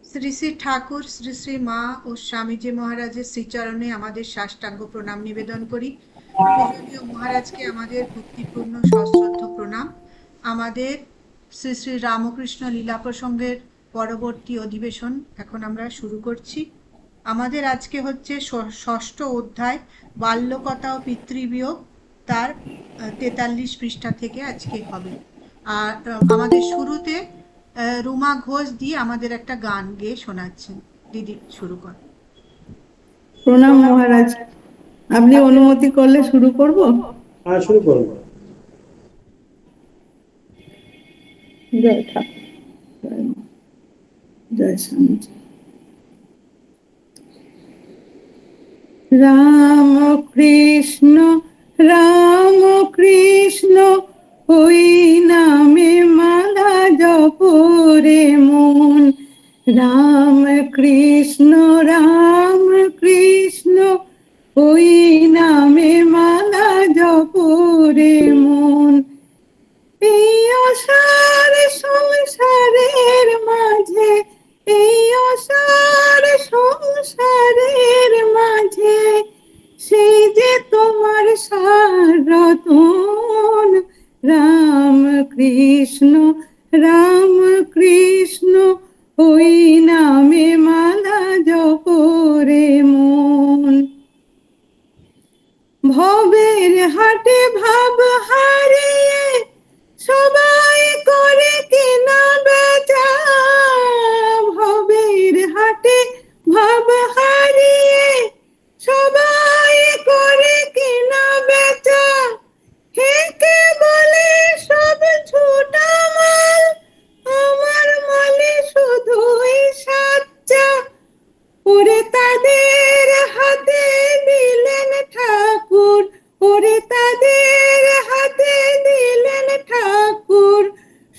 শ্রী শ্রী ঠাকুর, শ্রী শ্রী মা ও স্বামীজি মহারাজের শ্রীচরণে আমাদের সাষ্টাঙ্গ প্রণাম নিবেদন করি। পূজনীয় মহারাজকে আমাদের ভক্তিপূর্ণ সশ্রদ্ধ প্রণাম। আমাদের শ্রী শ্রী রামকৃষ্ণ লীলা প্রসঙ্গের পরবর্তী অধিবেশন এখন আমরা শুরু করছি। আমাদের আজকে হচ্ছে ষষ্ঠ অধ্যায়, বাল্যকথা ও পিতৃবিয়োগ, তার 43 পৃষ্ঠা থেকে আজকে হবে। আর আমাদের শুরুতে রুমা ঘোষ দি আমাদের একটা গান গেয়ে শোনাচ্ছেন। দিদি শুরু কর। প্রণাম মহারাজ, আপনি অনুমতি করলে শুরু করব? হ্যাঁ, শুরু করুন। জয় ঠাকুর, জয় মা, জয় স্বামীজি। রাম কৃষ্ণ রাম কৃষ্ণ ওই নামে মালা জপরে মন। রাম কৃষ্ণ ওই নামে মালা জপরে মন। এই অসার সংসারের মাঝে, এই অসার সংসারের মাঝে, সেই যে তোমার সার রতন। রাম কৃষ্ণ ওই নামে মালা জপরে মন। ভবের হাটে ভাব হারিয়ে সবাই করে কেনা বেচা। ভবের হাটে ভাব হারিয়ে সবাই করে কেনা বেচা। হেকে বলে সব ঝুটা মাল, আমার মালে শুধুই সাচ্চা। ওরে তাদের হাতে দিলেন ঠাকুর, ওরে তাদের হাতে দিলেন ঠাকুর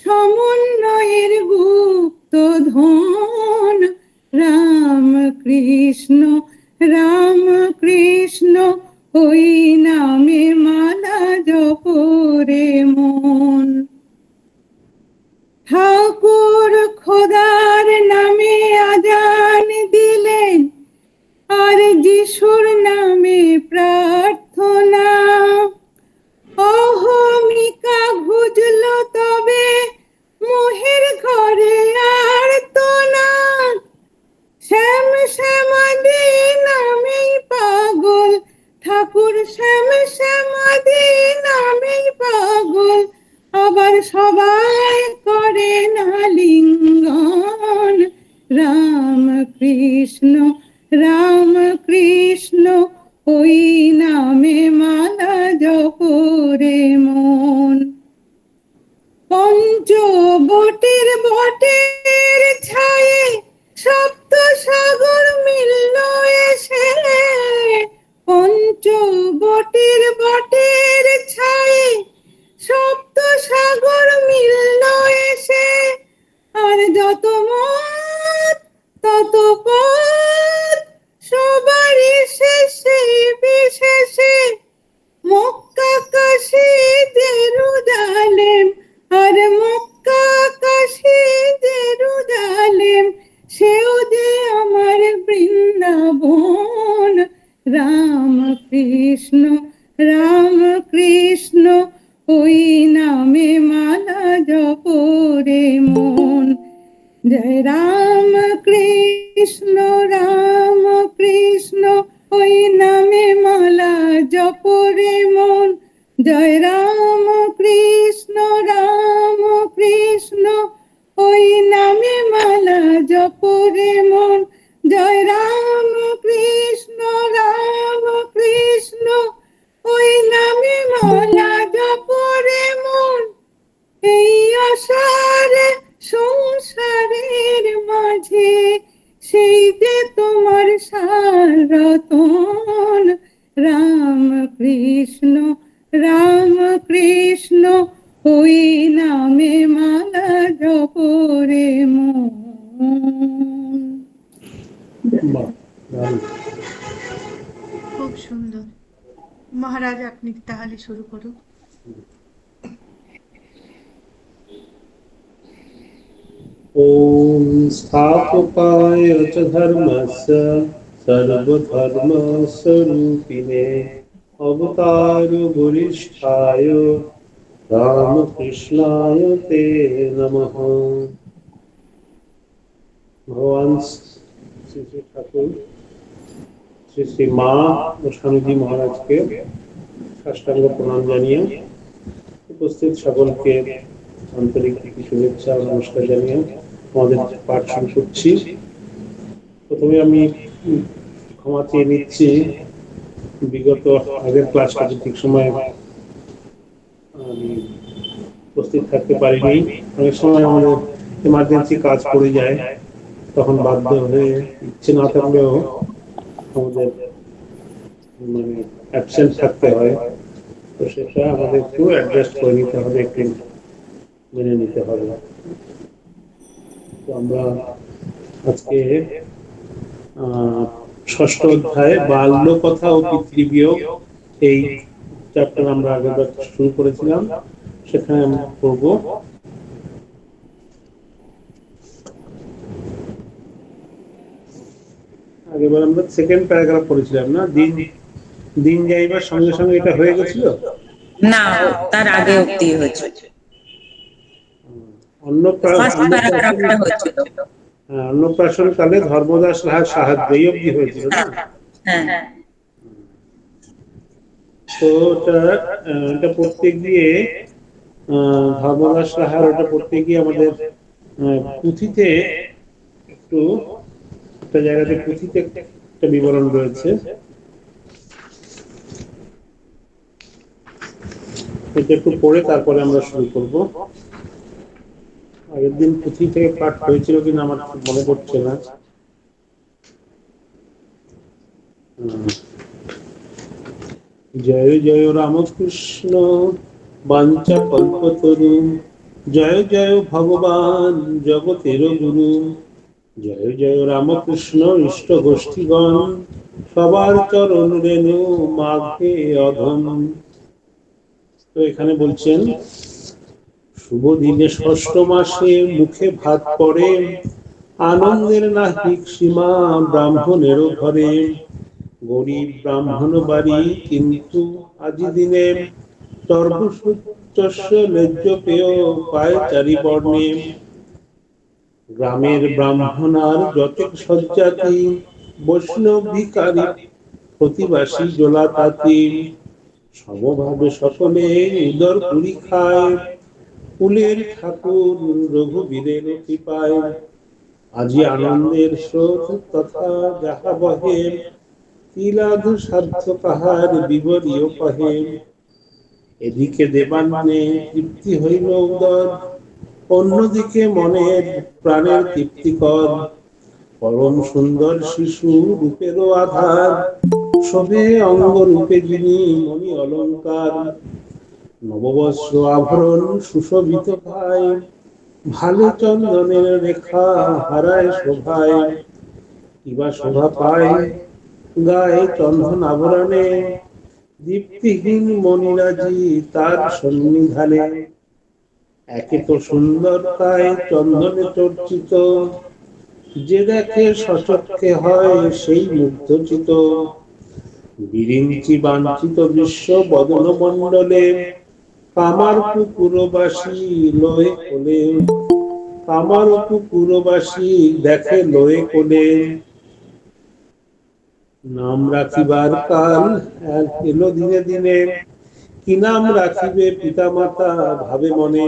সমন্বয়ের গুপ্ত ধন। রাম কৃষ্ণ ওই নামে মালা জপরে মন। ঠাকুর খোদার নামে আজান দিলেন, আর যিশুর নামে প্রার্থনা। অহমিকা ঘুজল তবে মোহের ঘরে আর তো না। শ্যাম শ্যামাদি নামেই পাগল ঠাকুর, শ্যাম শ্যামাদি নামেই পাগল। আবার সবাই করে না লিঙ্গন। রাম কৃষ্ণ ওই নামে মালা জপরে মন। পঞ্চবটের বটের ছায়ে সপ্ত সাগর মিলল এসে। পঞ্চবটের বটের ছায়ে সপ্ত সাগর মিলল এসে। আর যত মত তত পথ সবারই শেষে বিশেষে। মক্কা কাশী জেরুজালেম, আর মক্কা কাশী জেরুজালেম, সেও যে আমার বৃন্দাবন। রাম কৃষ্ণ ওই নামে মালা জপরে মন। জয় রাম কৃষ্ণ ওই নামে মালা জপরে মন। জয় রাম কৃষ্ণ ওই নামে মালা জপরে মন। জয় রাম কৃষ্ণ ওই নামে মালা জপরে মন। এই আশারে সংসারের মাঝে, সেই যে তোমার সার রতন। রাম কৃষ্ণ ওই নামে মালা জপরে মন। বাহ, দারুণ। খুব সুন্দর। মহারাজ আপনি তাহলে শুরু করুন। ॐ स्थापकाय च धर्मस्य सर्वधर्मस्वरूपिणे अवतारवरिष्ठाय रामकृष्णाय ते नमः। भगवान श्री श्री ठाकुर শ্রী শ্রী মা ও স্বামীজি মহারাজকে সাষ্টাঙ্গ প্রণাম জানিয়ে উপস্থিত সকলকে আন্তরিক শুভেচ্ছা ও নমস্কার জানিয়ে আমাদের পাঠ শুরু করছি। প্রথমে আমি ক্ষমা চেয়ে নিচ্ছি, বিগত আগের ক্লাসটা ঠিক সময় আমি উপস্থিত থাকতে পারিনি। অনেক সময় আমাদের ইমার্জেন্সি কাজ পড়ে যায়, তখন বাধ্য হয়ে ইচ্ছে না থাকলেও আমাদের মানে অ্যাবসেন্ট থাকতে হয়। তো সেটা আমাদের একটু অ্যাডজাস্ট করে নিতে হবে, একটু মেনে নিতে হবে। তো আমরা আজকে ষষ্ঠ অধ্যায়ে বাল্য কথা ও পিতৃবিয়োগ এই চ্যাপ্টার আমরা আগেরবার শুরু করেছিলাম, সেখানে আমরা পড়ব। আগেরবার আমরা সেকেন্ড প্যারাগ্রাফ পড়েছিলাম না, দিন দিন যাইবার সঙ্গে সঙ্গে এটা হয়ে গেছিল না, তার আগে অব্দি হয়েছিল। অন্নপ্রাশন কালে ধর্মদাস রাহার সাহায্য এই অব্দি হয়েছিল না। হ্যাঁ, তো এটা পড়তে গিয়ে ধর্মদাস রাহার ওটা পড়তে গিয়ে আমাদের পুঁথিতে একটু একটা জায়গাতে পুঁথিতে একটা বিবরণ রয়েছে, এটা একটু পড়ে তারপরে আমরা শুরু করব। আগের দিন পুঁথি থেকে পাঠ হয়েছিল কিনা আমার মনে পড়ছে না। জয় জয় রামকৃষ্ণ বাঞ্ছা কল্পতরু, জয় জয় ভগবান জগতের গুরু, জয় জয় রামকৃষ্ণ ইষ্ট গোষ্ঠীগণ, সবার চরণ রেণু মাঘে অধম। তো এখানে বলছেন, শুভ দিনে ষষ্ঠ মাসে মুখে ভাত পড়ে, আনন্দের নাহিক সীমা ব্রাহ্মণেরও ঘরে, গরিব ব্রাহ্মণ বাড়ি কিন্তু আজি দিনে, সর্বসুচ্চস্য ন্যায্য পেয় পায় চারি বর্ণে, গ্রামের ব্রাহ্মণার যতেক সজ্জাতি, বৈষ্ণব ভিখারি প্রতিবাসী জোলাতাতি, সমভাবে সকলে উদর পুরি খায়, কুলের ঠাকুর রঘুবীরের কৃপায়, আজি আনন্দের স্রোত তথা যাহা বহে, তিলাধু সাধ্য কাহার বিবরীয় কহে, এদিকে দেবান্নে তৃপ্তি হইল উদর, অন্যদিকে মনের প্রাণের তৃপ্তিকর, পরম সুন্দর শিশু রূপেরও আধার, শোভে অঙ্গ রূপে যিনি মণি অলঙ্কার, নববস্ত্র আভরণ সুশোভিত ভাই, ভালো চন্দনের রেখা হারায় শোভায়, কিবা শোভা পায় গায়ে চন্দন আভরণে, দীপ্তিহীন মণিরাজি তার সন্নিধানে, একে তো সুন্দরতায় চন্দনে চর্চিত, যে দেখে সচক্ষে হয় সেই মুগ্ধচিত, বিরিঞ্চি বাঞ্ছিত বিশ্ব বদন মণ্ডলে, কামার পুকুরবাসী লয়ে কোলে, কামার পুকুরবাসী দেখে লয়ে কোলে, নাম রাখিবার কাল এলো দিনে দিনে, কি নাম রাখিবে পিতা মাতা ভাবে মনে,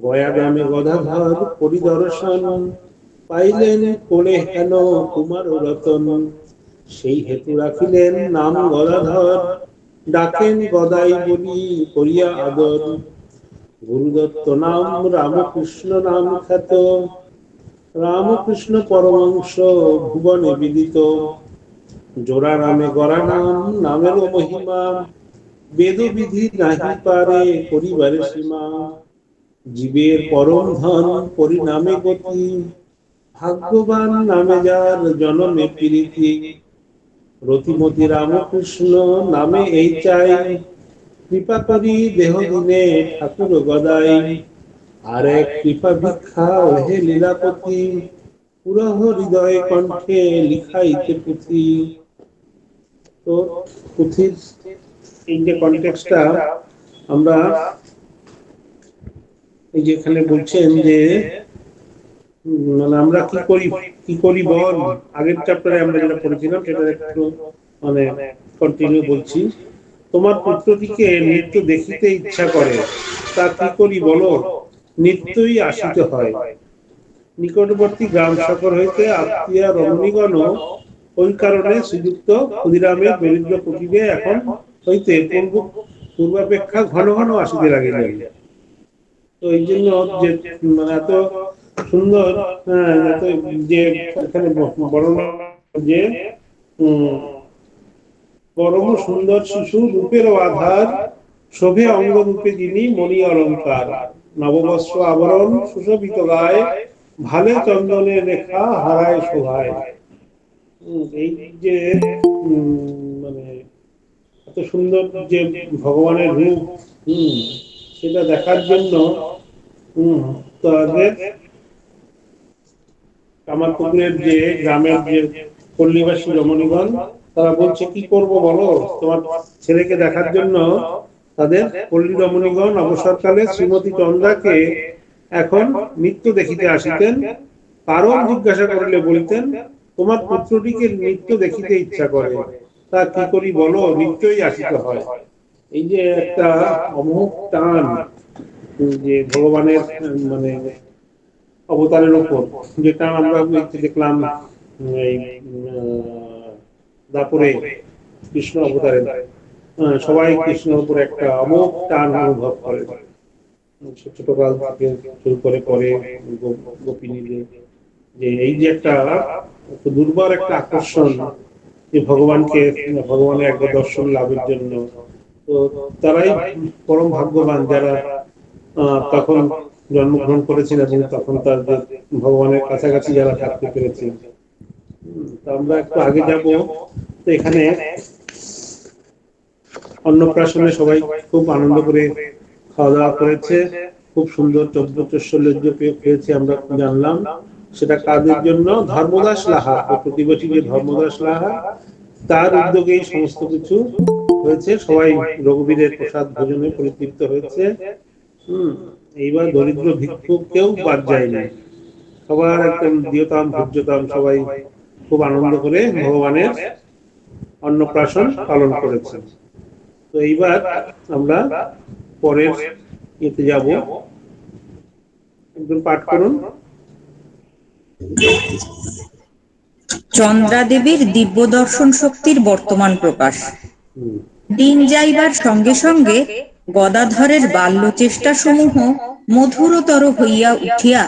গয়া গ্রামে গদাধর পরিদর্শন, পাইলেন কোলে হেন কুমার রতন, সেই হেতু রাখিলেন নাম গদাধর, ডাকেন গদাই বলি করিয়া আদর, গুরুদত্ত নাম রামকৃষ্ণ নাম খ্যাত, রামকৃষ্ণ পরমংশ ভুবনে বিদিত, জোড়া নামে গড়া নাম নামেরও মহিমা, বেদ বিধি নাহি পারে করিবারে সীমা, জীবের পরম ধন পরিণামে গতি, ভাগ্যবান নামে যার জনমে প্রীতি, রতিমতি রামকৃষ্ণ নামে এই চাই, কৃপা করি দেহ দিনে ঠাকুর গদাই, আর এক কৃপা ভিক্ষাও হে লীলাপতি, পুরহ হৃদয় কণ্ঠে লিখাইতে পুঁথি। তো পুঁথির এই যে কনটেক্সটটা আমরা এই যে এখানে বলছেন যে মানে আমরা কি করি বল, আগের চ্যাপ্টারে আমরা যেটা পড়েছিলাম সেটা একটু মানে কন্টিনিউ বলছি। তোমার পুত্রটিকে নিত্য দেখিতে ইচ্ছা করে, তা কি করি বলো, নিত্যই আসিতে হয়। নিকটবর্তী গ্রাম সকল হইতে আত্মীয় রমণীগণ ওই কারণে শ্রীযুক্ত ক্ষুদিরামের দরিদ্র কুটিরে এখন হইতে পূর্বাপেক্ষা ঘন ঘন আসিতে লাগিলেন। তো এই জন্য যে মানে এত সুন্দর, এত যে এখানে বর্ণনা যে পরম সুন্দর শিশু রূপের আধার, শোভে অঙ্গ রূপে যিনি মণি অলঙ্কার, নববস্ত্র আবরণ সুশোভিত গায়ে, ভালে চন্দনের রেখা হারায় শোভায়। এই যে মানে এত সুন্দর যে ভগবানের রূপ, সেটা দেখার জন্য তাদের কামারপুকুরের যে গ্রামের যে পল্লীবাসী রমণীগণ তারা বলছে কি করব বলো, তোমার ছেলেকে দেখার জন্য তাদের পল্লী রমণীগণ অবসরকালে শ্রীমতী চন্দ্রাকে এখন নিত্য দেখিতে আসিতেন। কারণ জিজ্ঞাসা করলে বলতেন, তোমার পুত্রটিকে নিত্য দেখিতে ইচ্ছা করে, তা কি করি বলো, নিত্যই আসিতে হয়। এই যে একটা অমোঘ টান যে ভগবানের মানে অবতারের উপর, যেটা আমরা দেখলাম এই দাপরে কৃষ্ণ অবতারের, সবাই কৃষ্ণের উপর একটা অমোঘ টান অনুভব করে, ছোটকাল থেকে শুরু করে পরে গোপিনীদের, যে এই যে একটা দুর্বার একটা আকর্ষণ যে ভগবানের একটা দর্শন লাভের জন্য। তো তারাই পরম ভাগ্যবান যারা তখন জন্মগ্রহণ করেছেন এবং তখন তাদের ভগবানের কাছাকাছি যারা থাকতে পেরেছেন। তো আমরা একটু আগে যাব। তো এখানে অন্নপ্রাশনে সবাই খুব আনন্দ করে খাওয়া দাওয়া করেছে, খুব সুন্দর চৈশ্বল্য পেয়েছে আমরা জানলাম। সেটা কাদের জন্য? ধর্মদাস লাহা, প্রতিবেশী যে ধর্মদাস লাহা, তার উদ্যোগেই সমস্ত কিছু হয়েছে। সবাই রঘুবীরের প্রসাদ ভোজনে পরিতৃপ্ত হয়েছে। এইবার দরিদ্র ভিক্ষুক কেউ বাদ যায়নি, সবার একদম দিয়তাম ভোজ্যতাম, সবাই খুব আনন্দ করে ভগবানের অন্নপ্রাশন পালন করেছে। তো এইবার আমরা পরের ইতে যাব, একদম পাঠ করুন। চন্দ্রা দেবীর দিব্য দর্শন শক্তির বর্তমান প্রকাশ। দিন যাইবার সঙ্গে সঙ্গে গদাধরের বাল্য চেষ্টা সমূহ মধুরতর হইয়া উঠিয়া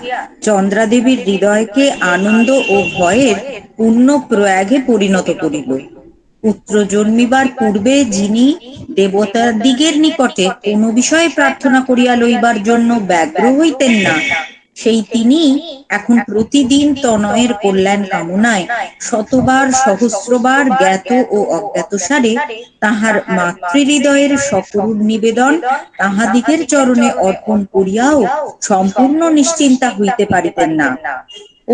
চন্দ্রা দেবীর হৃদয়কে আনন্দ ও ভয়ের পূর্ণ প্রয়াগে পরিণত করিল। পুত্র জন্মিবার পূর্বে যিনি দেবতাদিগের নিকটে কোন বিষয়ে প্রার্থনা করিয়া লইবার জন্য ব্যগ্র হইতেন না, সেই তিনি এখন প্রতিদিন তনয়ের কল্যাণ কামনায় শতবার সহস্রবার জ্ঞাত ও অজ্ঞাতসারে তাহার মাতৃহৃদয়ের সকরুণ নিবেদন তাহাদিগের চরণে অর্পণ করিয়াও সম্পূর্ণ নিশ্চিন্তা হইতে পারিতেন না।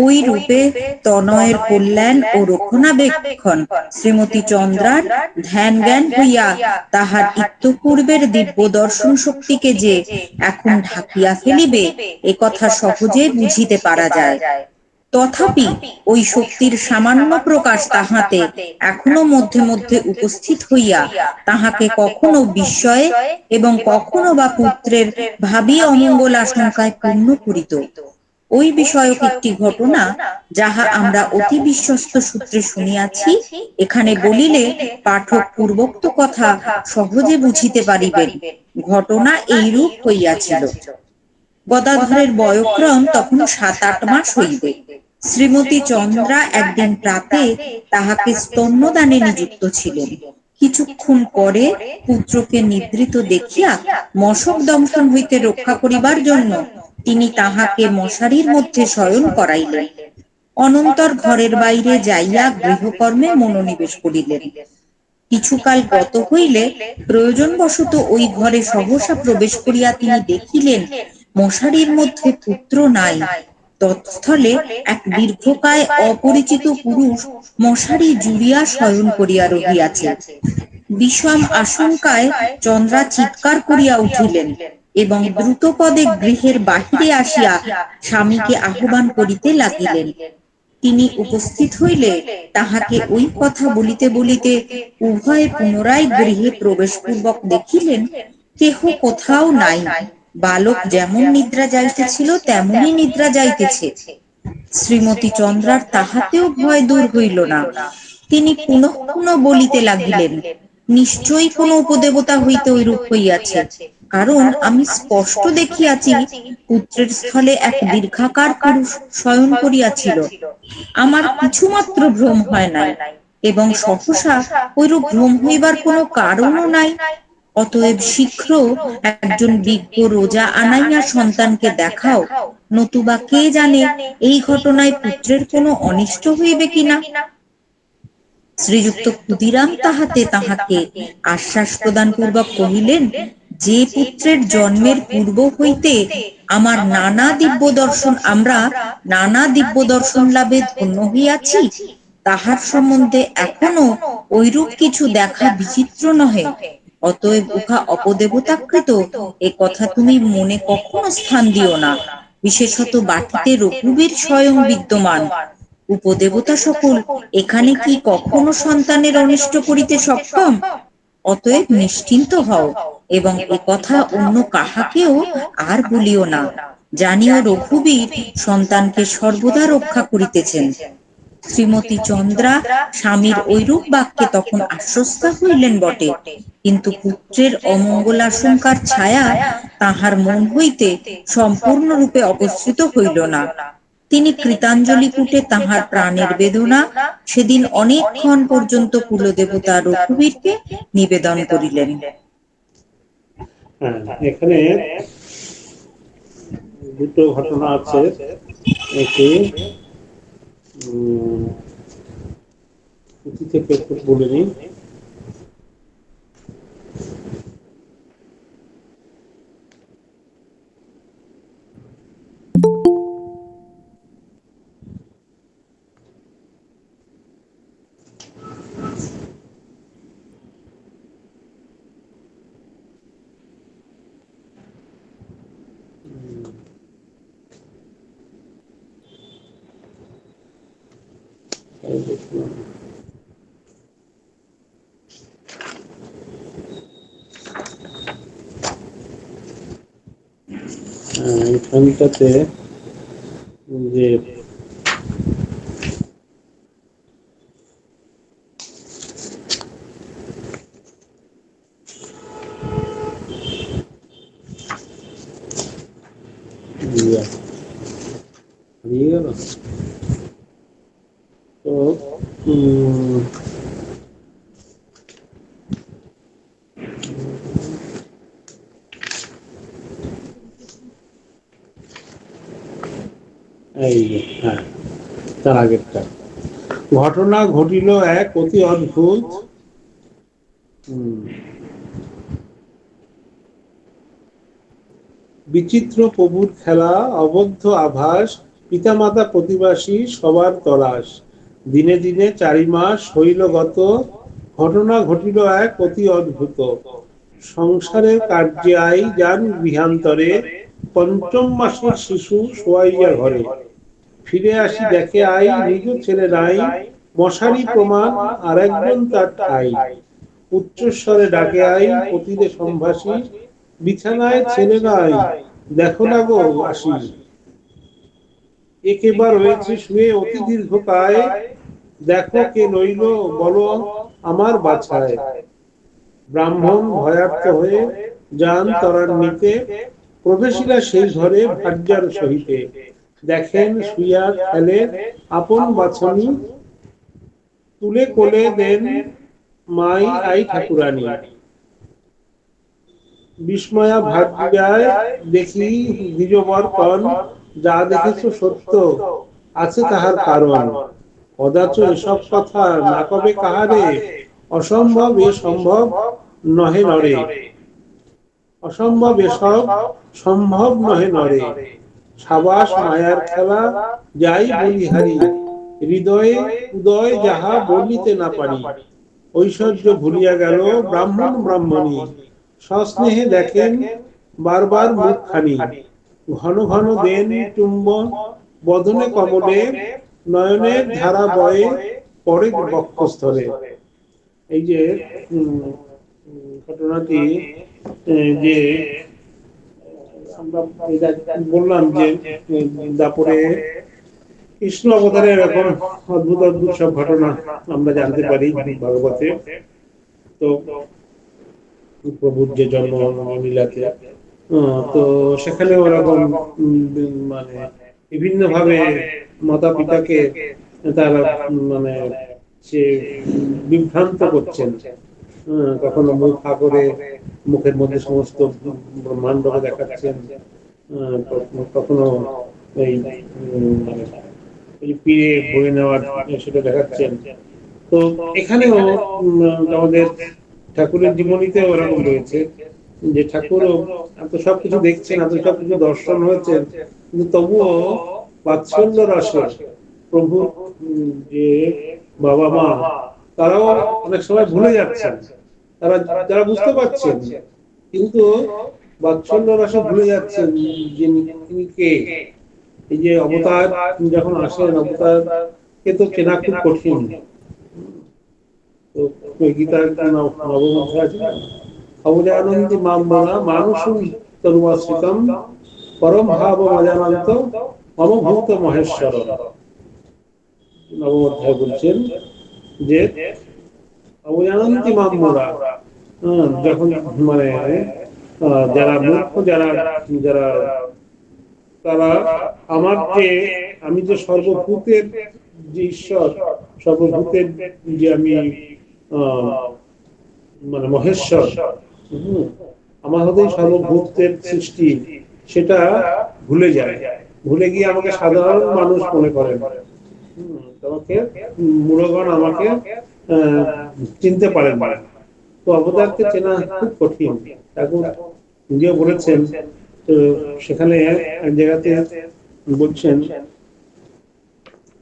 ওই রূপে তনয়ের কল্যাণ ও রক্ষণাবেক্ষণ শ্রীমতী চন্দ্রার ধ্যান জ্ঞান হইয়া তাহার ইত্যপূর্বের দিব্য দর্শন শক্তিকে যে এখন ঢাকিয়া ফেলিবে, একথা সহজে বুঝিতে পারা যায়। তথাপি ওই শক্তির সামান্য প্রকাশ তাহাতে এখনো মধ্যে মধ্যে উপস্থিত হইয়া তাহাকে কখনো বিস্ময়ে এবং কখনো বা পুত্রের ভাবী অমঙ্গল আশঙ্কায় পূর্ণ করিত। ওই বিষয়ক একটি ঘটনা, যাহা আমরা অতি বিশ্বস্ত সূত্রে শুনিয়াছি, এখানে বলিলে পাঠক পূর্বোক্ত কথা সহজে বুঝিতে পারিবেন। ঘটনা এইরূপ হইয়াছিল। গদাধরের বয়ঃক্রম তখন 7-8 মাস হইবে। শ্রীমতী চন্দ্রা একদিন প্রাতে তাহাকে স্তন্যদানে নিযুক্ত ছিলেন। কিছুক্ষণ পরে পুত্রকে নিদ্রিত দেখিয়া মশক দংশন হইতে রক্ষা করিবার জন্য তিনি তাহাকে মশারির মধ্যে শয়ন করাইলেন। অনন্তর ঘরের বাইরে যাইয়া গৃহকর্মে মনোনিবেশ করিলেন। কিছুকাল গত হইলে প্রয়োজনবশত ওই ঘরে সহসা প্রবেশ করিয়া তিনি দেখিলেন মশারির মধ্যে পুত্র নাই। তৎস্থলে এক দীর্ঘকায় অপরিচিত পুরুষ মশারি জুড়িয়া শয়ন করিয়া রহিয়াছে। বিষম আশঙ্কায় চন্দ্রা চিৎকার করিয়া উঠিলেন এবং দ্রুতপদে গৃহের বাহিরে আসিয়া স্বামীকে আহ্বান করিতে লাগিলেন। তিনি উপস্থিত হইলে তাহাকে ওই কথা বলিতে বলিতে উভয়ে পুনরায় গৃহে প্রবেশপূর্বক দেখিলেন কেহ কোথাও নাই। বালক যেমন নিদ্রা যাইতেছিল তেমনি নিদ্রা যাইতেছে। শ্রীমতী চন্দ্রার তাহাতেও ভয় দূর হইল না। তিনি পুনঃ পুনঃ বলিতে লাগিলেন, নিশ্চয়ই কোন উপদেবতা হইতে ঐরূপ হইয়াছে, কারণ আমি স্পষ্ট দেখিয়াছি পুত্রের স্থলে এক দীর্ঘাকার পুরুষ শয়ন করিয়াছিল। আমার কিছুমাত্র ভ্রম হয় নাই, এবং সহসা ঐরূপ ভ্রম হইবার কোনো কারণও নাই। অতএব শীঘ্র একজন বিজ্ঞ রোজা আনাইয়া সন্তানকে দেখাও, নতুবা কে জানে এই ঘটনায় পুত্রের কোনো অনিষ্ট হইবে কিনা। শ্রীযুক্ত ক্ষুদিরাম তাহাকে আশ্বাস প্রদান পূর্বক কহিলেন, যে পুত্রের জন্মের পূর্ব হইতে আমরা নানা দিব্য দর্শন লাভে ধন্য হইয়াছি, তাহার সম্বন্ধে এখনো ঐরূপ কিছু দেখা বিচিত্র নহে। অতএব উহা অপদেবতাকৃত এ কথা তুমি মনে কখনো স্থান দিও না। বিশেষত বাটিতে রঘুবীর স্বয়ং বিদ্যমান। উপদেবতা সকল এখানে কি কখনো সন্তানের অনিষ্ট করিতে সক্ষম? অতএব নিশ্চিন্ত হও এবং এ কথা অন্য কাহাকেও আর বলিও না। জানিও রঘুবীর সন্তানকে সর্বদা রক্ষা করিতেছেন। শ্রীমতী চন্দ্রা স্বামীর ঐরূপ বাক্যে তখন আশ্বস্ত হইলেন বটে, কিন্তু পুত্রের অমঙ্গলাশঙ্কার ছায়া তাহার মন হইতে সম্পূর্ণরূপে অপসৃত হইল না। তিনি কৃতাঞ্জলি পুটে তাহার প্রাণের বেদনা সেদিন অনেকক্ষণ পর্যন্ত কুলদেবতা রঘুবীরকে নিবেদন করিলেন। হ্যাঁ, এখানে দুটো ঘটনা আছে। একে থেকে একটু বলে নিই। এখানটাতে যে হারিয়ে গেল তো এই হ্যাঁ, তার আগেরটা ঘটনা ঘটিল এক অতি অদ্ভুত। বিচিত্র প্রভুর খেলা, অবদ্ধ আভাস, পিতামাতা প্রতিবাসী সবার তলাশ। দিনে দিনে 4 মাস হইল গত, ঘটনা ঘটিল এক অতি অদ্ভুত। সংসারের কার্যে আই যান গৃহান্তরে, 5ম মাসের শিশু শোয়াইয়া ঘরে। ফিরে আসি দেখে আই নিজ ছেলে নাই, মশারি প্রমাণ আর একজন তার ঠাই। উচ্চস্বরে ডাকে আই অতিরে সম্ভাসী, বিছানায় ছেলে নাই দেখো না গো আসি। একেবার রয়েছে শুয়ে অতি দীর্ঘকায়, দেখো কে লইল বলো আমার বাছায়। ব্রাহ্মণ ভয়ার্থ হয়ে যান ত্বরান্বিতে, প্রবেশিলা সেই ঘরে ভার্যার সহিতে। দেখেন শুইয়া খেলে আপন বাছানি, তুলে কোলে দেন মাই আই ঠাকুরানী। বিস্ময়া ভার্যায় দেখি দ্বিজবর কন, যা দেখেছো সত্য আছে তাহার কারণ। অদাচ এসব কথা না কবে কাহারে, অসম্ভব এ সম্ভব নহে নরে। অসম্ভব এসব সম্ভব নহে নরে, সাবাস মায়ার খেলা যাই বলিহারি, হৃদয়ে উদয় যাহা বলিতে না পারি, ঐশ্বর্য ভুলিয়া গেল ব্রাহ্মণ ব্রাহ্মণী, সস্নেহে দেখেন বারবার মুখখানি, ঘন ঘন দেন চুম্বন বদনে কমলে, নয়নের ধারা বয়ে পড়ে বক্ষস্থলে। এই যে ঘটনাটি যে আমরা বললাম যে দাপরে কৃষ্ণ অবতারে এরকম অদ্ভুত অদ্ভুত সব ঘটনা আমরা জানতে পারি ভাগবতে। তো প্রভুর যে জন্ম লীলাতে, তো সেখানে ওরকম মানে বিভিন্ন ভাবে মাতা পিতাকে তারা মানে সে বিভ্রান্ত করছেন। কখনো মুখ ফা করে মুখের মধ্যে সমস্ত ব্রহ্মাণ্ডকে দেখাচ্ছেন, কখনো এই মানে পিড়ে বয়ে নেওয়ার সেটা দেখাচ্ছেন। তো এখানেও আমাদের ঠাকুরের জীবনীতে ওরকম রয়েছে যে ঠাকুরও এত সবকিছু দেখছেন, এত সবকিছু দর্শন হয়েছে, কিন্তু তবুও বাৎসল্য রসে প্রভু যে বাবা মা তারাও অনেক সময় ভুলে যাচ্ছেন, তারা বুঝতে পারছেন কিন্তু বাৎসল্য রসে ভুলে যাচ্ছেন যে তিনি কে। এই যে অবতার যখন আসেন, অবতার কে তো চেনা খুব কঠিন। তো গীতার নবম অধ্যায় আছে না, অবজানন্তি মাম বলা মানুষম তনুমাশ্রিতম পরম ভাব অজানন্ত মম ভূত মহেশ্বর। নবম অধ্যায় বলছেন যে অবজানন্তি মাম বলা, যখন মানে যারা মূর্খ, যারা যারা তারা আমার যে আমি যে সর্বভূতের যে ঈশ্বর, সর্বভূতের যে আমি মানে মহেশ্বর, আমার হতে সর্বভূতের সৃষ্টি, সেটা ভুলে যায়, ভুলে গিয়ে আমাকে সাধারণ মানুষ মনে করেন। তোমাকে মূঢ়গণ আমাকে চিনতে পারেন না। তো অবতারকে চেনা খুব কঠিন, ঠাকুর নিজেও বলেছেন। তো সেখানে এক জায়গাতে বলছেন,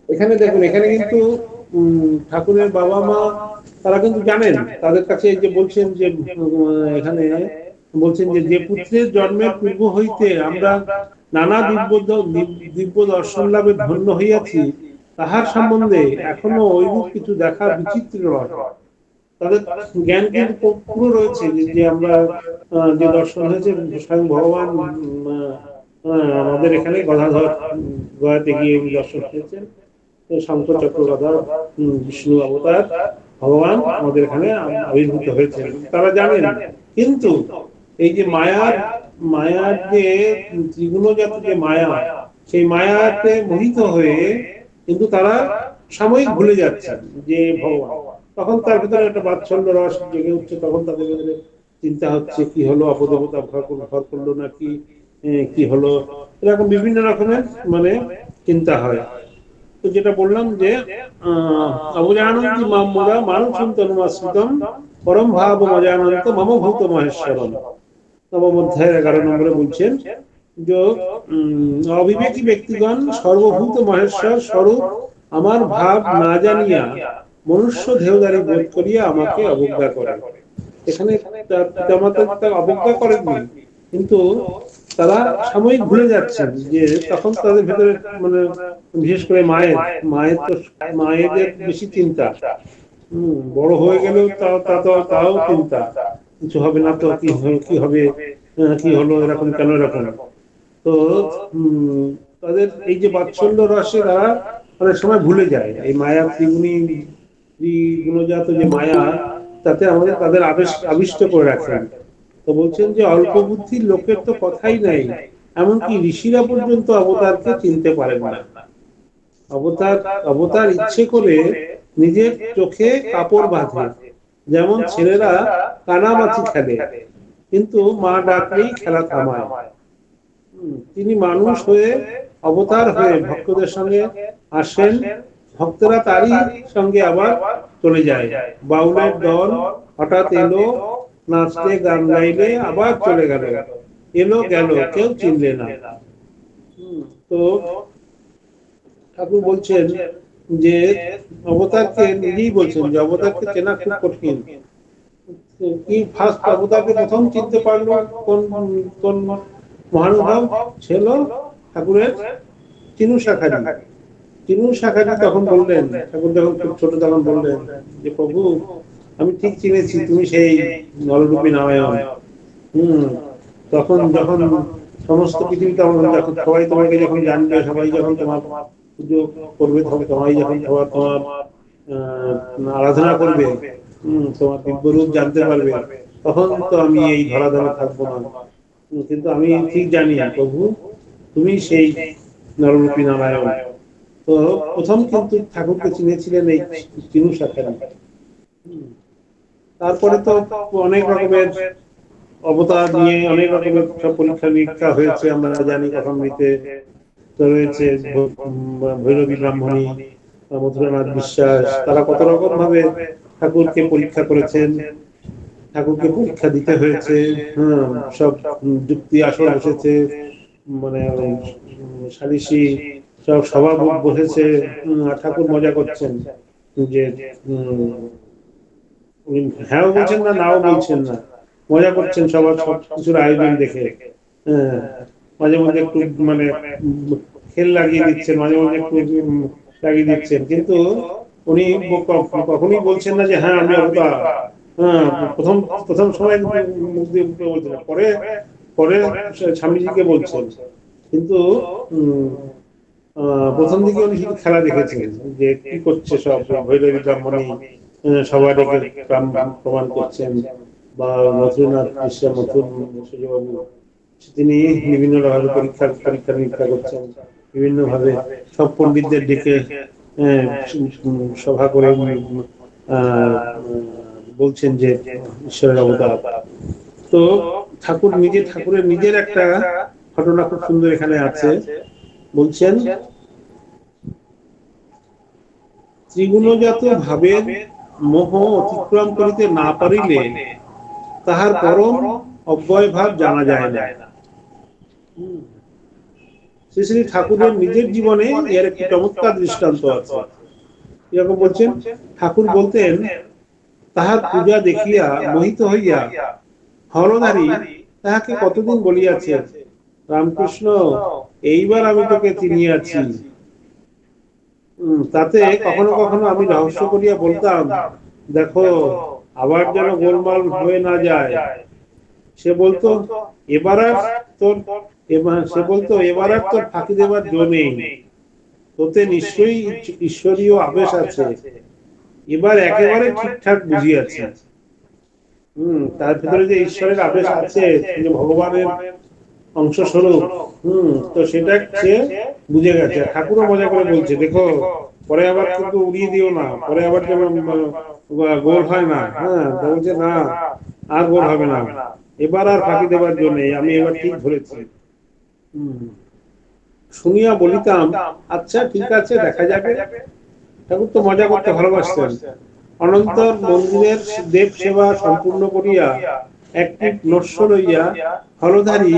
এখানে দেখুন, এখানে কিন্তু ঠাকুরের বাবা মা তারা কিন্তু জানেন, তাদের কাছে যে বলছেন যে এখানে বলছেন যে যে পুত্রের জন্মের পূর্ব হইতে আমরা নানা দিব্য দর্শন লাভে ধন্য হইয়াছি, তাহার সম্বন্ধে এখনো ঐরূপ কিছু দেখা বিচিত্র নয়। তাদের জ্ঞান কিন্তু পুরো রয়েছে যে আমরা যে দর্শন হয়েছে স্বয়ং ভগবান আমাদের এখানে গদাধর গয়াতে গিয়ে দর্শন হয়েছেন, শঙ্কর চক্রধর বিষ্ণু অবতার ভগবান আমাদের এখানে আবির্ভূত হয়েছেন, তারা জানেন। কিন্তু এই যে মায়ার যে ত্রিগুণজাত যে মায়া, সেই মায়াতে মোহিত হয়ে কিন্তু তারা সাময়িক ভুলে যাচ্ছেন যে ভগবান। তখন তার ভিতরে একটা বাৎসল্য রস জেগে উঠছে, তখন তাদের ভিতরে চিন্তা হচ্ছে কি হলো, অপদেবতা ঘর করলো নাকি কি হলো, এরকম বিভিন্ন রকমের মানে চিন্তা হয়। তো যেটা বললাম যে অবজানন্তি মাম মুদা মানুষম তনুমাশ্রিতম পরম ভাব অজানন্ত মম ভূত মহেশ্বরম। নবম অধ্যায় 11 নম্বরে বলছেন যে অবিবেকী ব্যক্তিগণ সর্বভূত মহেশ্বর স্বরূপ আমার ভাব না জানিয়া মনুষ্য দেহধারী বোধ করিয়া আমাকে অবজ্ঞা করে। এখানে পিতামাতা অবজ্ঞা করেননি, কিন্তু তারা সাময়িক ভুলে যাচ্ছেন যে তখন তাদের ভেতরে মানে বিশেষ করে মায়েদের বেশি চিন্তা, বড় হয়ে গেলেও তাও চিন্তা, কিছু হবে না তো, কি হবে, কি হলো, এরকম কেন এরকম। তো তাদের এই যে বাৎসল্য রসে তারা অনেক সময় ভুলে যায় এই মায়া ত্রিগুণজাত যে মায়া, তাতে আমাদের তাদের আবিষ্ট করে রাখেন। তো বলছেন যে অল্প বুদ্ধির লোকের তো কথাই নাই, এমনকি ঋষিরা পর্যন্ত অবতারকে চিনতে পারেন না। অবতার ইচ্ছে করে নিজের চোখে কাপড় বাঁধে, যেমন ছেলেরা কানামাছি খেলে, কিন্তু মা ডাকলেই খেলা থামায়। তিনি মানুষ হয়ে অবতার হয়ে ভক্তদের সঙ্গে আসেন, ভক্তরা তারই সঙ্গে আবার চলে যায়। বাউলের দল হঠাৎ এলো, নাচলে গান গাইলে আবার চলে গেল, এলো গেল কেউ চিনলে না। তো ঠাকুর বলছেন যে অবতারকে, নিজেই বলছেন যে অবতারকে চেনা খুব কঠিন। কি ফার্স্ট অবতারকে প্রথম চিনতে পারলো কোন কোন মহানুভাব ছিল? ঠাকুরের চিনু শাখারি। চিনু শাখারি তখন বললেন, ঠাকুর যখন খুব ছোট তখন বললেন যে প্রভু আমি ঠিক চিনেছি, তুমি সেই নররূপী নারায়ণ। তখন যখন সমস্ত পৃথিবীতে যখন সবাই তোমাকে যখন জানবে, সবাই যখন তোমার পুজো করবে, তখন সবাই যখন তোমার তোমার আরাধনা করবে, তোমার দিব্য রূপ জানতে পারবে, তখন তো আমি এই ধরাধামে থাকবো না। কিন্তু আমি ঠিক জানি প্রভু তুমি সেই নররূপী নারায়ণ। তো প্রথম কিন্তু ঠাকুরকে চিনেছিলেন এই চিনু শাখারি। তারপরে তো অনেক রকমের অবতার নিয়ে অনেক রকমের সব পরীক্ষা নিরীক্ষা হয়েছে, আমরা জানি কথামৃতে তো রয়েছে ভৈরবী ব্রাহ্মণী, মথুরানাথ বিশ্বাস, তারা কত রকম ভাবে ঠাকুরকে পরীক্ষা করেছেন, ঠাকুরকে পরীক্ষা দিতে হয়েছে। সব যুক্তি আসর বসেছে, মানে সালিশি সব সভা বসেছে, ঠাকুর মজা করছেন যে হ্যাঁ বলছেন না, নাও বলছেন না, মজা করছেন সবার সব কিছুর আয়োজন দেখে। হ্যাঁ, মাঝে মধ্যে একটু মানে খেল লাগিয়ে দিচ্ছেন, মাঝে মধ্যে একটু লাগিয়ে দিচ্ছেন, কিন্তু উনি কখনোই বলছেন না যে হ্যাঁ আমি অবতার। হ্যাঁ, প্রথম প্রথম সময় মুখ দিয়ে বলছেন না, পরে পরে স্বামীজিকে বলছেন। কিন্তু প্রথম দিকে উনি শুধু খেলা দেখেছেন যে কি করছে সব ভৈরবী ব্রাহ্মণী, সবাই ডেকে প্রমাণ করছেন, বা মথুরনাথ বিশ্বাস মথুর সূর্যবাবু তিনি বিভিন্ন ভাবে পরীক্ষা পরীক্ষা নিরীক্ষা করছেন, বিভিন্ন ভাবে সব পণ্ডিতদের ডেকে সভা করে বলছেন যে ঈশ্বরের অবতার। তো ঠাকুর নিজে, ঠাকুরের নিজের একটা ঘটনা খুব সুন্দর এখানে আছে, বলছেন ত্রিগুণজাত ভাবের মোহ অতিক্রম করিতে না পারিলে তাহার পরম অব্যয় ভাব জানা যায় না। শ্রী শ্রী ঠাকুরের নিজের জীবনে এর একটি চমৎকার দৃষ্টান্ত আছে। এরকম বলছেন, ঠাকুর বলতেন তাহার পূজা দেখিয়া মোহিত হইয়া হরধারী তাহাকে কতদিন বলিয়াছে, রামকৃষ্ণ এইবার আমি তোকে চিনিয়াছি। তাতে কখনো কখনো আমি রহস্য করিয়া বলতাম, দেখো আবার যেন গোলমাল হয়ে না যায়। সে বলতো এবার আর তোর এবার আর তোর ফাঁকি দেবার জো নেই, তোতে নিশ্চয়ই ঈশ্বরীয় আবেশ আছে, এবার একেবারে ঠিকঠাক বুঝিয়াছি। তার ভিতরে যে ঈশ্বরের আবেশ আছে, যে ভগবানের অংশ স্বরূপ, তো সেটা সে বুঝে গেছে। ঠাকুরও মজা করে বলছে, দেখো পরে আবার কিন্তু উড়িয়ে দিও না, পরে আবার যেমন গোল হয় না। হ্যাঁ, বলছে না আর গোল হবে না, এবার আর ফাঁকি দেবার জন্য আমি এবার ঠিক ধরেছি। শুনিয়া বলিতাম আচ্ছা ঠিক আছে, দেখা যাবে। ঠাকুর তো মজা করতে ভালোবাসতেন। অনন্তর মন্দিরের দেব সেবা সম্পূর্ণ করিয়া একটি নস্য লইয়া হলধারী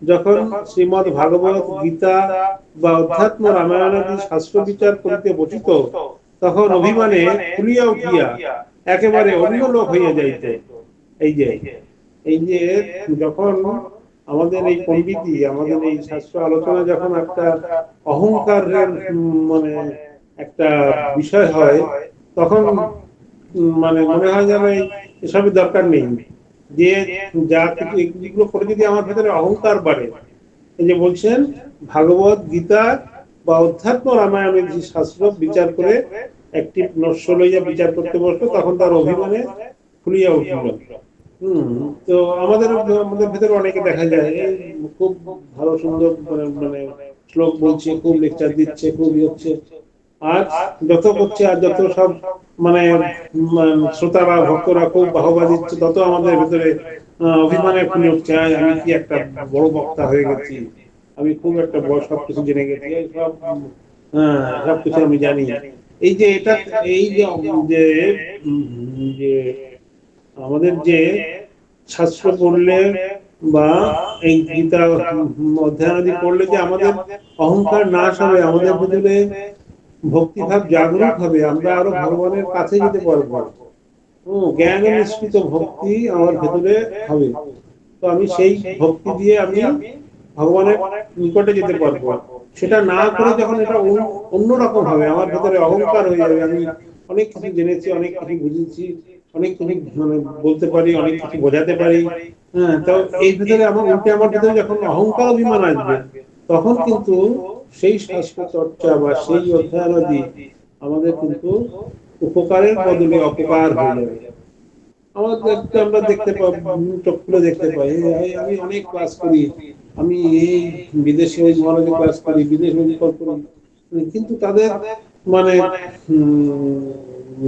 যখন শ্রীমদ্ ভাগবত গীতা বা অধ্যাত্ম রামায়ণাদি শাস্ত্র বিচার করিতে বসিত, তখন অভিমানে ফুলিয়া উঠিয়া একেবারে অন্য লোক হইয়া যাইত। এই যে এই যে যখন আমাদের এই পণ্ডিতি, আমাদের এই শাস্ত্র আলোচনা যখন একটা অহংকারের মানে একটা বিষয় হয়, তখন মানে মনে হয় যেন এসবের দরকার নেই, যে যা কিছু এগুলো করে যদি আমার ভেতরে অহংকার বাড়ে। এই যে বলছেন ভাগবত গীতা বা অধ্যাত্ম রামায়ণের যে শাস্ত্র বিচার করে একটি নস্য লইয়া বিচার করতে বসলো, তখন তার অভিমানে ফুলিয়া উঠল। তো আমাদের আমাদের ভেতরে অনেকে দেখা যায় খুব ভালো সুন্দর মানে শ্লোক বলছে, খুব লেকচার দিচ্ছে, খুব হচ্ছে, আর যত করছে আর যত সব মানে শ্রোতারা ভক্তরা খুব বাহবা দিচ্ছে, তত আমাদের ভেতরে অভিমানে ফুলে উঠছে, আমি কি একটা বড় বক্তা হয়ে গেছি, আমি খুব একটা বড় সবকিছু জেনে গেছি, সব সবকিছু আমি জানি। এই যে এটা, এই যে যে আমাদের যে শাস্ত্র পড়লে বা এই গীতা অধ্যায়নাদি পড়লে যে আমাদের অহংকার নাশ হবে, আমাদের ভিতরে ভক্তিভাব জাগরুক হবে, আমরা আরো ভগবানের কাছে যেতে পারবো। জ্ঞান মিশ্রিত ভক্তি আমার ভেতরে হবে, তো আমি সেই ভক্তি দিয়ে আমি ভগবানের নিকটে যেতে পারবো। সেটা না করে যখন এটা অন্যরকম হবে, আমার ভেতরে অহংকার হয়ে যাবে, আমি অনেক কিছু জেনেছি, অনেক কিছু বুঝেছি, অনেক কিছু মানে বলতে পারি, অনেক কিছু বোঝাতে পারি, হ্যাঁ, তো এই ভিতরে আমার উল্টে আমার ভিতরে যখন অহংকার অভিমান আসবে, তখন কিন্তু সেই শাস্ত্র চর্চা বা সেই অধ্যয়নাদি আমাদের কিন্তু উপকারের বদলে অপকার হয়ে যাবে। আমরা দেখতে পাই, চোখ খুলে দেখতে পাই, আমি অনেক ক্লাস করি, আমি এই বিদেশে ওই মহারাজে ক্লাস করি, বিদেশে ওই করি, কিন্তু তাদের মানে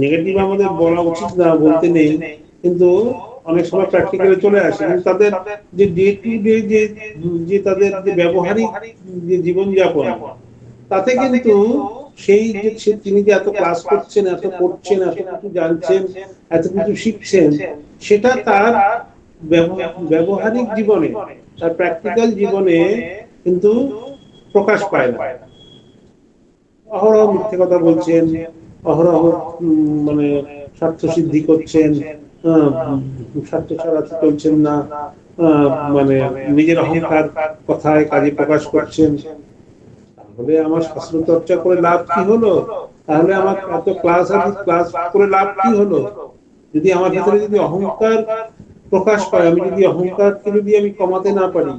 নেগেটিভ আমাদের বলা উচিত না, বলতে নেই, কিন্তু অনেক সময় প্র্যাকটিক্যালি চলে আসে। কিন্তু তাদের যে ডে টু ডে যে তাদের যে ব্যবহারিক যে জীবনযাপন, তাতে কিন্তু সেই যে তিনি যে এত ক্লাস করছেন, এত পড়ছেন, এত কিছু জানছেন, এত কিছু শিখছেন, সেটা তার ব্যবহারিক জীবনে, তার প্র্যাকটিক্যাল জীবনে কিন্তু প্রকাশ পায় না। অহরহ মিথ্যে কথা বলছেন, অহরহ মানে স্বার্থ সিদ্ধি করছেন, স্বার্থ ছাড়া চলছেন না, মানে নিজের অহংকার কথায় কাজে প্রকাশ করছেন। তাহলে আমার শাস্ত্র চর্চা করে লাভ কি হলো? তাহলে আমার এত ক্লাস আছে, ক্লাস করে লাভ কি হলো? যদি আমার ভিতরে যদি অহংকার প্রকাশ পায়, আমি যদি অহংকারকে যদি আমি কমাতে না পারি,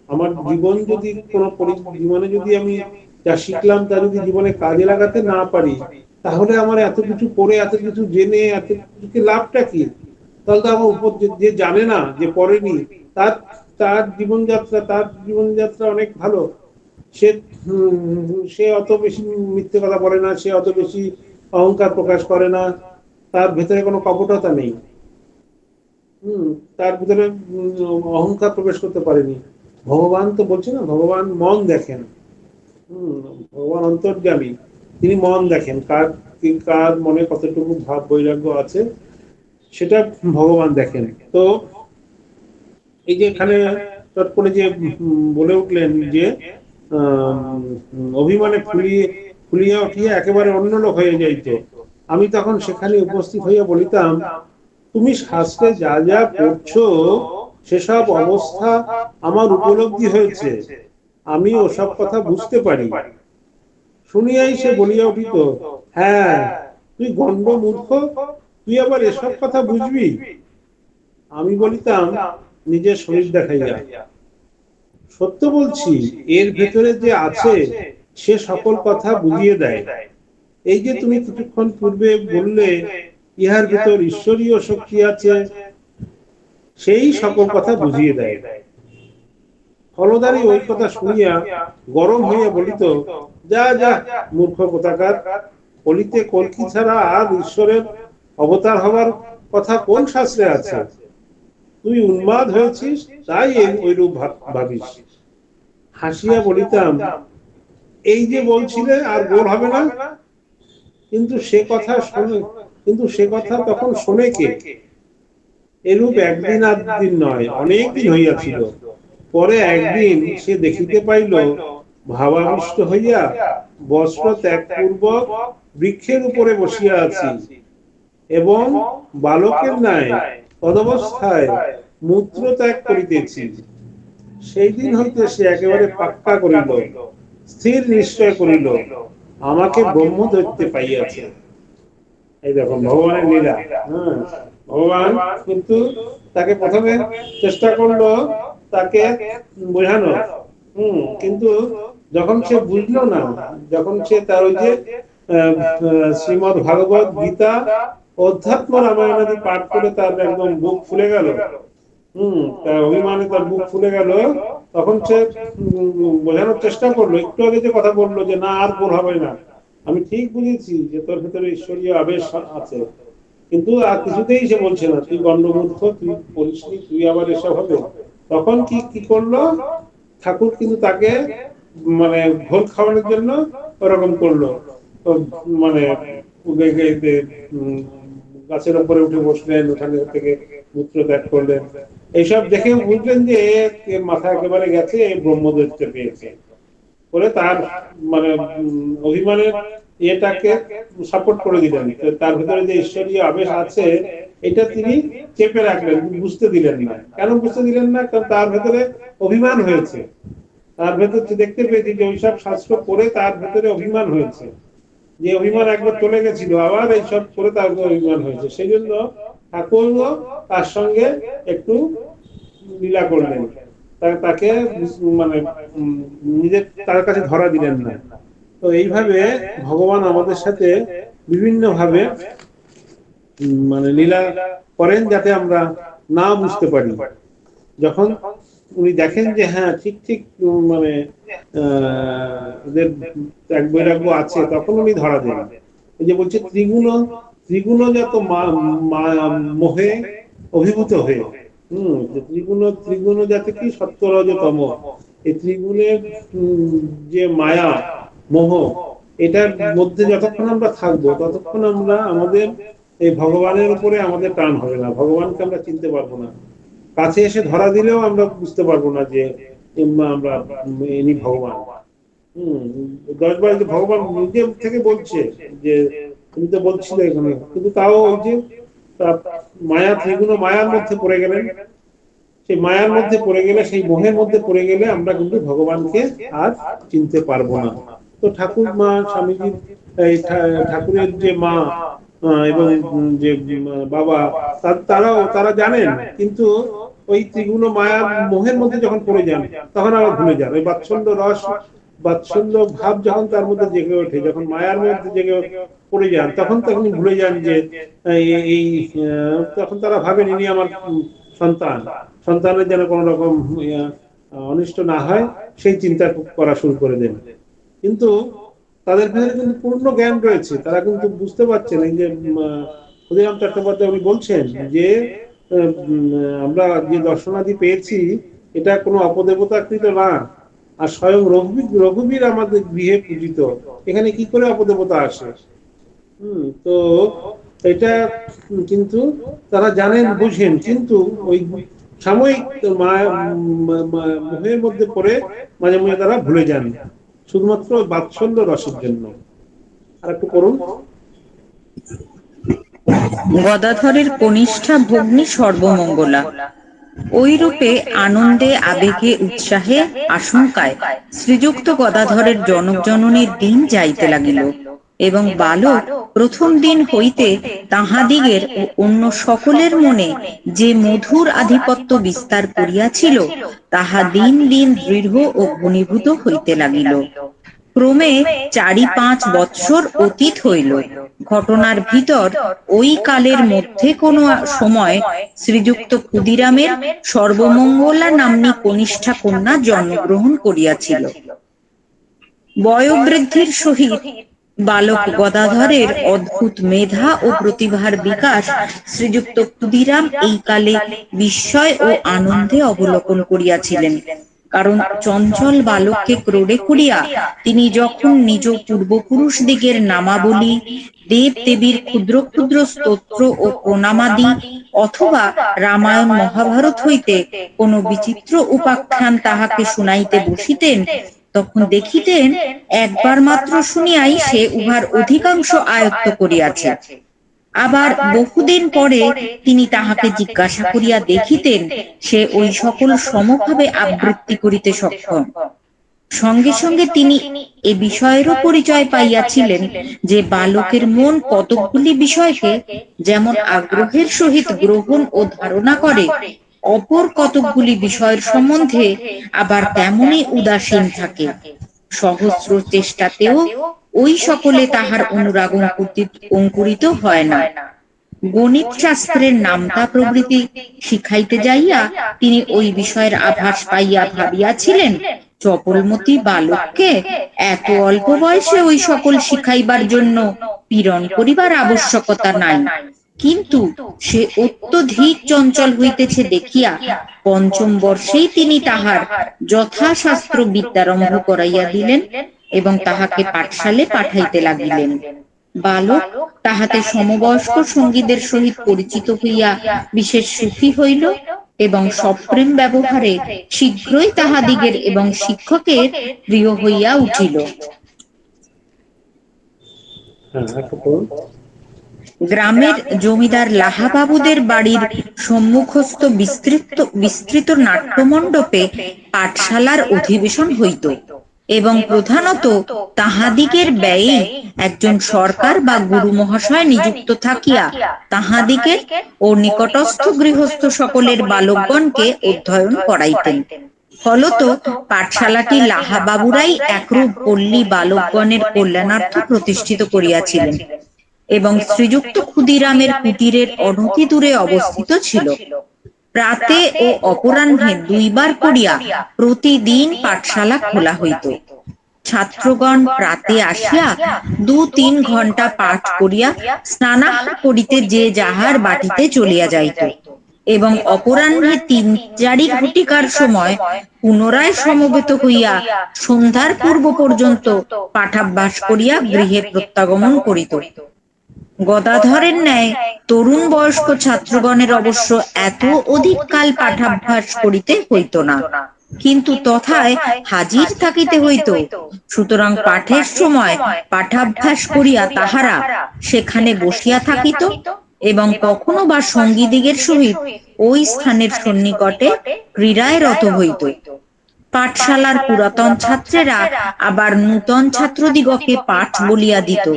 আমার জীবন যদি কোনো জীবনে যদি আমি যা শিখলাম তা যদি জীবনে কাজে লাগাতে না পারি, তাহলে আমার এত কিছু পড়ে, এত কিছু জেনে, এত কিছু লাভটা কি? তাহলে তো আমার উপর যে জানে না, যে পড়েনি, তার তার জীবনযাত্রা অনেক ভালো। সে সে অত বেশি মিথ্যে কথা বলে না, সে অত বেশি অহংকার প্রকাশ করে না, তার ভেতরে কোনো কপটতা নেই। তার ভিতরে অহংকার প্রবেশ করতে পারেনি। ভগবান তো বলছে না, ভগবান মন দেখেন। ভগবান অন্তর্যামী, তিনি মন দেখেন, কার মনে কতটুকু ভাব বৈরাগ্য আছে সেটা ভগবান দেখেন। তো এই যে এখানে চট করে যে বলে উঠলেন যে অভিমানে ফুলিয়া উঠিয়া একেবারে অন্য লোক হয়ে যাইত, আমি তখন সেখানে উপস্থিত হইয়া বলিতাম, তুমি শাস্ত্রে যা যা পড়ছো সেসব অবস্থা আমার উপলব্ধি হয়েছে, আমি ওসব কথা বুঝতে পারি। শুনিয়াই সে বলিয়া উঠিত, হ্যাঁ, তুই গণ্ড মূর্খ, তুই আবার এসব কথা বুঝবি? আমি বলিতাম, নিজের শরীর দেখাইয়া, সত্য বলছি, এর ভেতরে যে আছে সে সকল কথা বুঝিয়ে দেয়। এই যে তুমি কিছুক্ষণ পূর্বে বললে ইহার ভিতর ঈশ্বরীয় শক্তি আছে, সেই সকল কথা বুঝিয়ে দেয়। হলদারি ওই কথা শুনিয়া গরম হইয়া বলিত, যা যা মূর্খ কোথাকার, কলিতে কল্কি ছাড়া আর ঈশ্বরের অবতার হবার কথা কোন শাস্ত্রে আছে? তুই উন্মাদ হয়েছিস, তাই ওইরূপ ভাবিস। হাসিয়া বলিতাম, এই যে বলছিলে আর গোল হবে না, কিন্তু সে কথা তখন শোনে কে? এরূপ একদিন আর দিন নয়, অনেক দিন হইয়াছিল। পরে একদিন সে দেখিতে পাইল, ভাবাবিষ্ট হইয়া বস্ত্র ত্যাগ পূর্বক বৃক্ষের উপরে বসিয়া আছি, এবং বালকের ন্যায় তদবস্থায় মূত্র ত্যাগ করিতেছি। সেই দিন হইতে সে একেবারে পাক্কা করিল, স্থির নিশ্চয় করিল, আমাকে ব্রহ্ম ধরতে পাইয়াছে। এই দেখুন ভগবানের লীলা। ভগবান কিন্তু তাকে প্রথমে চেষ্টা করলো তাকে বোঝানো, কিন্তু যখন সে বুঝলো না, যখন সে তার ওই যে শ্রীমদ ভাগবত গীতা অধ্যাত্ম রামায়ণাদি পাঠ করে তার একদম বুক ফুলে গেল, তার অভিমানে তার বুক ফুলে গেল, তখন সে বোঝানোর চেষ্টা করলো, একটু আগে যে কথা বললো যে না আর ভুল হবে না, আমি ঠিক বুঝেছি যে তোর ভেতরে ঈশ্বরীয় আবেশ আছে, কিন্তু আর কিছুতেই সে বলছে না, তুই গণ্ডমূর্খ, তুই পরিশ্রী, তুই আবার এসব হবে। তখন কি করলো ঠাকুর, কিন্তু তাকে মানে ঘোল খাওয়ানোর জন্য ওরকম করলো, মানে গাছের উপরে উঠে বসলেন, ওখানে থেকে মূত্র ত্যাগ করলেন, এইসব দেখে বুঝলেন যে এর মাথা একেবারে গেছে, ব্রহ্মদৈত্য পেয়েছে বলে তার মানে অভিমানের এটাকে সাপোর্ট করে দিলেন। তার ভিতরে যে ঈশ্বরীয় আবেশ আছে এটা তিনি চেপে রাখলেন, বুঝতে দিলেন না। কেন বুঝতে দিলেন না? কারণ তার ভেতরে অভিমান হয়েছে। তার ভেতর দেখতে পেয়েছি যে ওইসব শাস্ত্র পড়ে তার ভেতরে অভিমান হয়েছে, যে অভিমান একবার চলে গেছিল, আবার এইসব করে তার অভিমান হয়েছে। সেই জন্য ঠাকুরও তার সঙ্গে একটু লীলা করলেন, তাকে মানে নিজের তার কাছে ধরা দিলেন না। তো এইভাবে ভগবান আমাদের সাথে বিভিন্ন ভাবে মানে লীলা করেন, যাতে আমরা না বুঝতে পারি। যখন উনি দেখেন যে হ্যাঁ ঠিক ঠিক মানে ওদের এক বৈরাগ্য আছে, তখন উনি ধরা দেন। এই যে বলছে ত্রিগুণজাত মোহে অভিভূত হয়ে, ত্রিগুণ যাতে কি সত্য রজতম, এই ত্রিগুণের যে মায়া মোহ, এটার মধ্যে যতক্ষণ আমরা থাকবো ততক্ষণ আমরা আমাদের এই ভগবানের উপরে আমাদের টান হবে না, ভগবানকে আমরা চিনতে পারবো না। কাছে এসে ধরা দিলেও আমরা বুঝতে পারবো না যে আমরা ইনি ভগবান। 10 বার ভগবান নিজে থেকে বলছে যে তুমি তো বলছিলে এখানে, কিন্তু তাও ওই যে মায়া, ত্রিগুণ মায়ার মধ্যে পড়ে গেলেন। সেই মায়ার মধ্যে পড়ে গেলে, সেই মোহের মধ্যে পড়ে গেলে আমরা কিন্তু ভগবানকে আর চিনতে পারবো না। তো ঠাকুর মা স্বামীজির এই ঠাকুরের যে মা এবং যে বাবা, তারা জানেন, কিন্তু ওই ত্রিগুণ মায়ার মোহের মধ্যে যখন পড়ে যান তখন আবার ভুলে যান। ওই বাৎসল্য রস, বাৎসল্য ভাব যখন তার মধ্যে জেগে ওঠে, যখন মায়ার মধ্যে জেগে পড়ে যান, তখন ভুলে যান যে এই তখন তারা ভাবেন ইনি আমার সন্তান, সন্তানের যেন কোনো রকম অনিষ্ট না হয় সেই চিন্তা করা শুরু করে দেন। কিন্তু তাদের ভিতরে কিন্তু পূর্ণ জ্ঞান রয়েছে, তারা কিন্তু বুঝতে পারছেন। এই যে ক্ষুদিরাম চট্টোপাধ্যায় উনি বলছেন যে আমরা যে দর্শনাদি পেয়েছি এটা কোনো অপদেবতাকৃত না, আর স্বয়ং রঘুবীর আমাদের গৃহে পূজিত, এখানে কি করে অপদেবতা আসে? তো এটা কিন্তু তারা জানেন, বুঝেন, কিন্তু ওই সাময়িক মোহের মধ্যে পড়ে মাঝে মাঝে তারা ভুলে যান, শুধুমাত্র বাৎসল্য রসের জন্য। আর একটু করুন। গদাধরের কনিষ্ঠা ভগ্নী সর্বমঙ্গলা। ওইরূপে আনন্দে, আবেগে, উৎসাহে, আশঙ্কায় শ্রীযুক্ত গদাধরের জনক জননীর দিন যাইতে লাগিল, এবং বালক প্রথম দিন হইতে তাহাদিগের ও অন্য সকলের মনে যে মধুর আধিপত্য বিস্তার করিয়াছিল তাহা দিন দিন দৃঢ় ও ঘনীভূত হইতে লাগিল। ক্রমে 4-5 বৎসর অতীত হইল। ঘটনার ভিতর ওই কালের মধ্যে কোন সময় শ্রীযুক্ত ক্ষুদিরামের সর্বমঙ্গলা নাম্নী কনিষ্ঠা কন্যা জন্মগ্রহণ করিয়াছিল। বয়োবৃদ্ধির সহিত বালক গদাধরের অদ্ভুত মেধা ও প্রতিভার বিকাশ শ্রীযুক্ত ক্ষুদিরাম এই কালে বিস্ময় ও আনন্দে অবলোকন করিয়াছিলেন। কারণ চঞ্চল বালককে ক্রোড়ে করিয়া তিনি যখন নিজ পূর্বপুরুষদিগের নামাবলী, দেব দেবীর ক্ষুদ্র ক্ষুদ্র স্তোত্র ও প্রণামাদি, অথবা রামায়ণ মহাভারত হইতে কোন বিচিত্র উপাখ্যান তাহাকে শুনাইতে বসিতেন, তখন দেখিতেন একবার মাত্র শুনিয়াই সে উহার অধিকাংশ আয়ত্ত করিয়াছে। আবার বহুদিন পরে তিনি তাহাকে জিজ্ঞাসা করিয়া দেখিতেন সে ওই সকল সমভাবে আবৃত্তি করিতে সক্ষম। সঙ্গে সঙ্গে তিনি এ বিষয়েরও পরিচয় পাইয়াছিলেন যে বালকের মন কতকগুলি বিষয়কে যেমন আগ্রহের সহিত গ্রহণ ও ধারণা করে, অপর কতকগুলি বিষয়ের সম্বন্ধে আবার তেমনই উদাসীন থাকে। সহস্র চেষ্টাতেও ওই সকলে তাহার অনুরাগ অঙ্কুরিত হয় না। গণিত শাস্ত্রের নামতা প্রভৃতি শিখাইতে যাইয়া তিনি ওই বিষয়ের আভাস পাইয়া ভাবিয়াছিলেন চপলমতি বালককে এত অল্প বয়সে ওই সকল শিখাইবার জন্য পীড়ন করিবার আবশ্যকতা নাই। কিন্তু সে অত্যধিক চঞ্চল হইতেছে দেখিয়া পঞ্চম বর্ষেই তিনি তাহার যথাশাস্ত্র বিদ্যারম্ভ করাইয়া দিলেন এবং তাহাকে পাঠশালে পাঠাইতে লাগিলেন। বালক তাহাতে সমবয়স্ক সঙ্গীদের সহিত পরিচিত হইয়া বিশেষ সুখী হইল এবং সপ্রেম ব্যবহারে শীঘ্রই তাহাদিগের এবং শিক্ষকের প্রিয় হইয়া উঠিল। হ্যাঁ, একটা পড়ুন। গ্রামের জমিদার লাহাবাবুদের বাড়ির সম্মুখস্থ বিস্তৃত নাট্যমণ্ডপে পাঠশালার অধিবেশন হইত এবং প্রধানত তাহাদিগের ব্যয়েই একজন সরকার বা গুরু মহাশয় নিযুক্ত থাকিয়া তাহাদিগের ও নিকটস্থ গৃহস্থ সকলের বালকগণকে অধ্যয়ন করাইতেন। ফলত পাঠশালাটি লাহাবাবুরাই একরূপ পল্লী বালকগণের কল্যাণার্থ প্রতিষ্ঠিত করিয়াছিলেন এবং শ্রীযুক্ত ক্ষুদিরামের কুটিরের অনতি দূরে অবস্থিত ছিল। প্রাতে ও অপরাহ্নে দুইবার করিয়া প্রতিদিন পাঠশালা খোলা হইত। ছাত্রগণ প্রাতে আসিয়া 2-3 ঘণ্টা পাঠ করিয়া স্নানাহার করিতে যে যাহার বাটিতে চলিয়া যাইত এবং অপরাহ্নে 3-4 ঘটিকার সময় পুনরায় সমবেত হইয়া সন্ধ্যার পূর্ব পর্যন্ত পাঠাভ্যাস করিয়া গৃহে প্রত্যাগমন করিত। গদাধরের ন্যায় তরুণ বয়স্ক ছাত্রগণের অবশ্য এত অধিক কাল পাঠাভ্যাস করিতে হইত না, কিন্তু তথায় হাজির থাকিতে হইত। সুতরাং পাঠের সময় পাঠাভ্যাস করিয়া তাহারা সেখানে বসিয়া থাকিত এবং কখনো বা সঙ্গীদিগের সহিত ওই স্থানের সন্নিকটে ক্রীড়ায় রত হইত। পাঠশালার পুরাতন ছাত্রেরা আবার নূতন ছাত্রদিগকে পাঠ বলিয়া দিত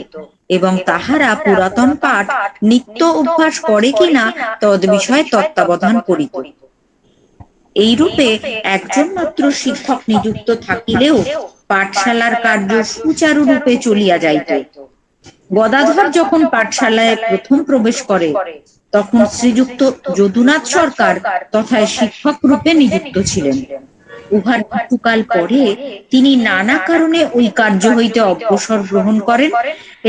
এবং তাহারা পুরাতন পাঠ নিত্য অভ্যাস করে কিনা তদ বিষয়ে তত্ত্বাবধান করিত। এইরূপে একজন মাত্র শিক্ষক নিযুক্ত থাকিলেও পাঠশালার কার্য সুচারুরূপে চলিয়া যাইত। গদাধর যখন পাঠশালায় প্রথম প্রবেশ করে তখন শ্রীযুক্ত যদুনাথ সরকার তথায় শিক্ষক রূপে নিযুক্ত ছিলেন। উহার কিছুকাল পরে তিনি নানা কারণে ওই কার্য হইতে অবসর গ্রহণ করেন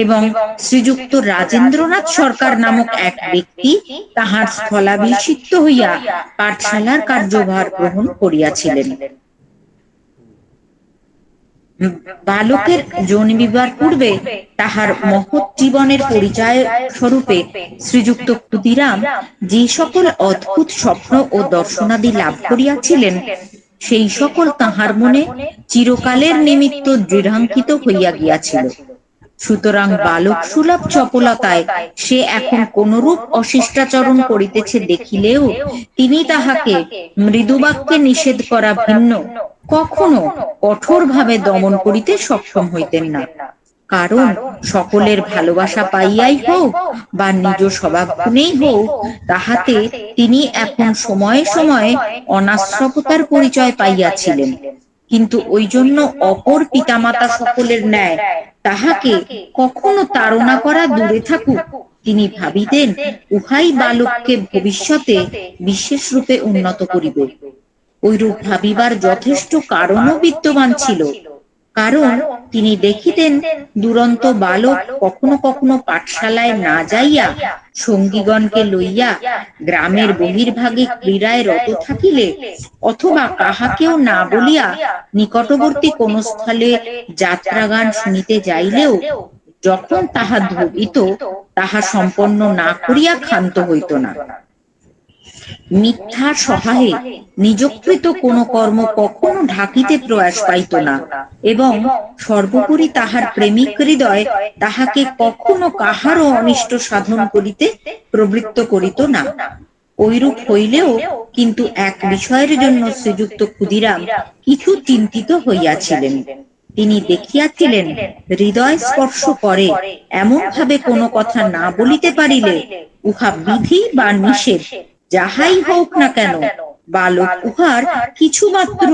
এবং শ্রীযুক্ত রাজেন্দ্রনাথ সরকার নামক এক ব্যক্তি তাহার স্থলাভিষিক্ত হইয়া পাঠশালার কার্যভার গ্রহণ করিয়াছিলেন। বালকের জন্মিবার পূর্বে তাহার মহৎ জীবনের পরিচয় স্বরূপে শ্রীযুক্ত ক্ষুদিরাম যে সকল অদ্ভুত স্বপ্ন ও দর্শনাদি লাভ করিয়াছিলেন সেই সকল তাহার মনে চিরকালের নিমিত্ত দৃঢ়াঙ্কিত হইয়া গিয়াছিল। সুতরাং বালক সুলভ চপলতায় সে এখন কোনরূপ অশিষ্টাচরণ করিতেছে দেখিলেও তিনি তাহাকে মৃদুবাক্যে নিষেধ করা ভিন্ন কখনো কঠোরভাবে দমন করিতে সক্ষম হইতেন না। কারণ সকলের ভালোবাসা পাইয়াই হোক বা নিজ স্বভাব গুণেই হোক, তাহাতে তিনি এখন সময়ে সময়ে অনাশ্রবতার পরিচয় পাইয়াছিলেন। কিন্তু ওই জন্য অপর পিতামাতা সকলের ন্যায় তাহাকে কখনো তাড়না করা দূরে থাকুক, তিনি ভাবিতেন উহাই বালককে ভবিষ্যতে বিশেষ রূপে উন্নত করিবে। ঐরূপ ভাবিবার যথেষ্ট কারণও বিদ্যমান ছিল, কারণ তিনি দেখিতেন দুরন্ত বালক কখনো কখনো পাঠশালায় না যাইয়া সঙ্গীগণকে লইয়া গ্রামের বহির্ভাগে ক্রীড়ায় রত থাকিলে অথবা কাহাকেও না বলিয়া নিকটবর্তী কোন স্থলে যাত্রাগান শুনিতে যাইলেও যখন তাহা ধরিত তাহা সম্পন্ন না করিয়া ক্ষান্ত হইত না। মিথ্যা সহায়ে নিজকৃত কোন কর্ম কখনো ঢাকিতে প্রয়াস পাইত না এবং সর্বোপরি তাহার প্রেমিক হৃদয় তাহাকে কখনো কাহারও অনিষ্ট সাধন করিতে প্রবৃত্ত করিত না। ঐরূপ হইলেও কিন্তু এক বিষয়ের জন্য শ্রীযুক্ত ক্ষুদিরাম কিছু চিন্তিত হইয়াছিলেন। তিনি দেখিয়াছিলেন হৃদয় স্পর্শ করে এমন ভাবে কোনো কথা না বলিতে পারিলে উহা বিধি বা নিষেধ যাহাই হোক না কেন বালক উহার কিছুমাত্র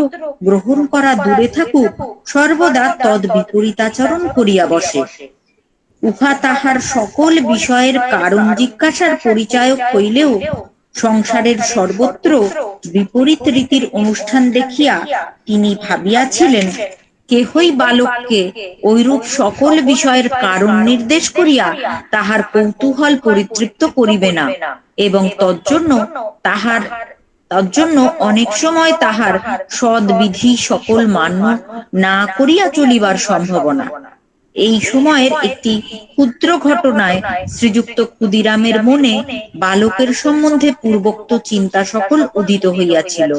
গ্রহণ করা দূরে থাকুক সর্বদা তদ বিপরীতাচরণ করিয়া বসে। উহা তাহার সকল বিষয়ের কারণ জিজ্ঞাসার পরিচায়ক হইলেও সংসারের সর্বত্র বিপরীত রীতির অনুষ্ঠান দেখিয়া তিনি ভাবিয়াছিলেন কেহই বালককে ঐরূপ সকল বিষয়ের কারণ নির্দেশ করিয়া তাহার কৌতূহল পরিতৃপ্ত করিবে না এবং তজ্জন্য অনেক সময় তাহার সদ্বিধি সকল মান্য না করিয়া চলিবার সম্ভাবনা। এই সময়ের একটি ক্ষুদ্র ঘটনায় শ্রীযুক্ত ক্ষুদিরামের মনে বালকের সম্বন্ধে পূর্বোক্ত চিন্তা সকল উদিত হইয়াছিল,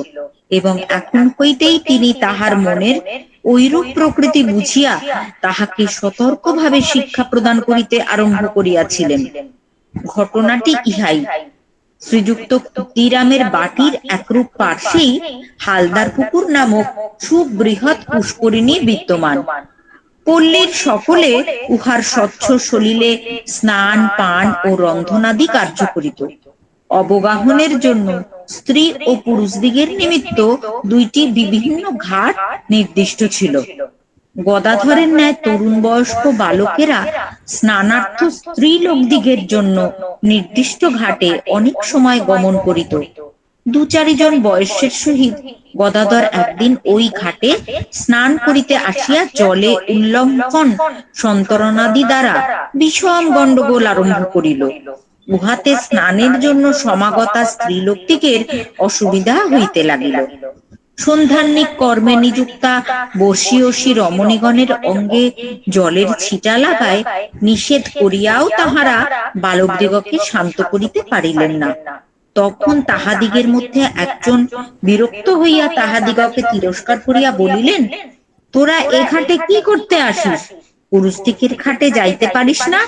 এবং এখন হইতেই তিনি তাহার মনের ঐরূপ প্রকৃতি বুঝিয়া তাহাকে সতর্কভাবে শিক্ষা প্রদান করিতে আরম্ভ করিয়াছিলেন। ঘটনাটি ইহাই। শ্রীযুক্ত ক্ষুদিরামের বাটির একরূপ পার্শ্বেই হালদার পুকুর নামক সুবৃহৎ পুষ্করিণী বিদ্যমান। পল্লীর সকলে উহার স্বচ্ছ সলিলে স্নান পান ও রন্ধনাদি কার্য করিত। অবগাহনের জন্য স্ত্রী ও পুরুষদিগের নিমিত্ত দুইটি বিভিন্ন ঘাট নির্দিষ্ট ছিল। গদাধরের ন্যায় তরুণ বয়স্ক বালকেরা স্নানার্থ স্ত্রী লোকদিগের জন্য নির্দিষ্ট ঘাটে অনেক সময় গমন করিত। দু চারিজন বয়সের সহিত গদাধর একদিন ওই ঘাটে স্নান করিতে আসিয়া জলে উল্লঙ্ঘন সন্তরণাদি দ্বারা বিষম গণ্ডগোল আরম্ভ করিল। উহাতে স্নানের জন্য সমাগতা স্ত্রীলোকদিগের অসুবিধা হইতে লাগিল। সন্ধ্যাহ্নিক কর্মে নিযুক্তা বর্ষীয়সী রমণীগণের অঙ্গে জলের ছিটা লাগায় নিষেধ করিয়াও তাহারা বালকদিগকে শান্ত করিতে পারিলেন না। তখন তাহাদিগের মধ্যে একজন বিরক্ত হইয়া তাহাদিগকে তিরস্কার করিয়া বলিলেন, তোরা এ ঘাটে কি করতে আসিস? পুরুষদিগের ঘাটে যাইতে পারিস না?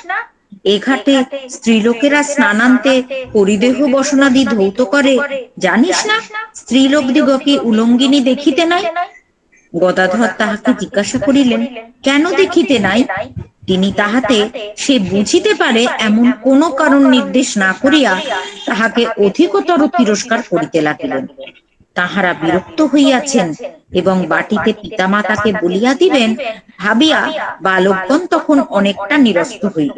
এ ঘাটে স্ত্রীলোকেরা স্নানান্তে পরিদেহ বসনাদি ধৌত করে, জানিস না? স্ত্রীলোকদিগকে উলঙ্গিনী দেখিতে নাই? গদাধর তাহাকে জিজ্ঞাসা করিলেন, কেন দেখিতে নাই? তিনি তাহাতে সে বুঝিতে পারে এমন কোন কারণ নির্দেশ না করিয়া তাহাকে অধিকতর তিরস্কার করিতে লাগিলেন। তাহারা বিরক্ত হইয়াছেন এবং বাটিতে পিতামাতাকে বলিয়া দিবেন ভাবিয়া বালকগণ তখন অনেকটা নিরস্ত হইল।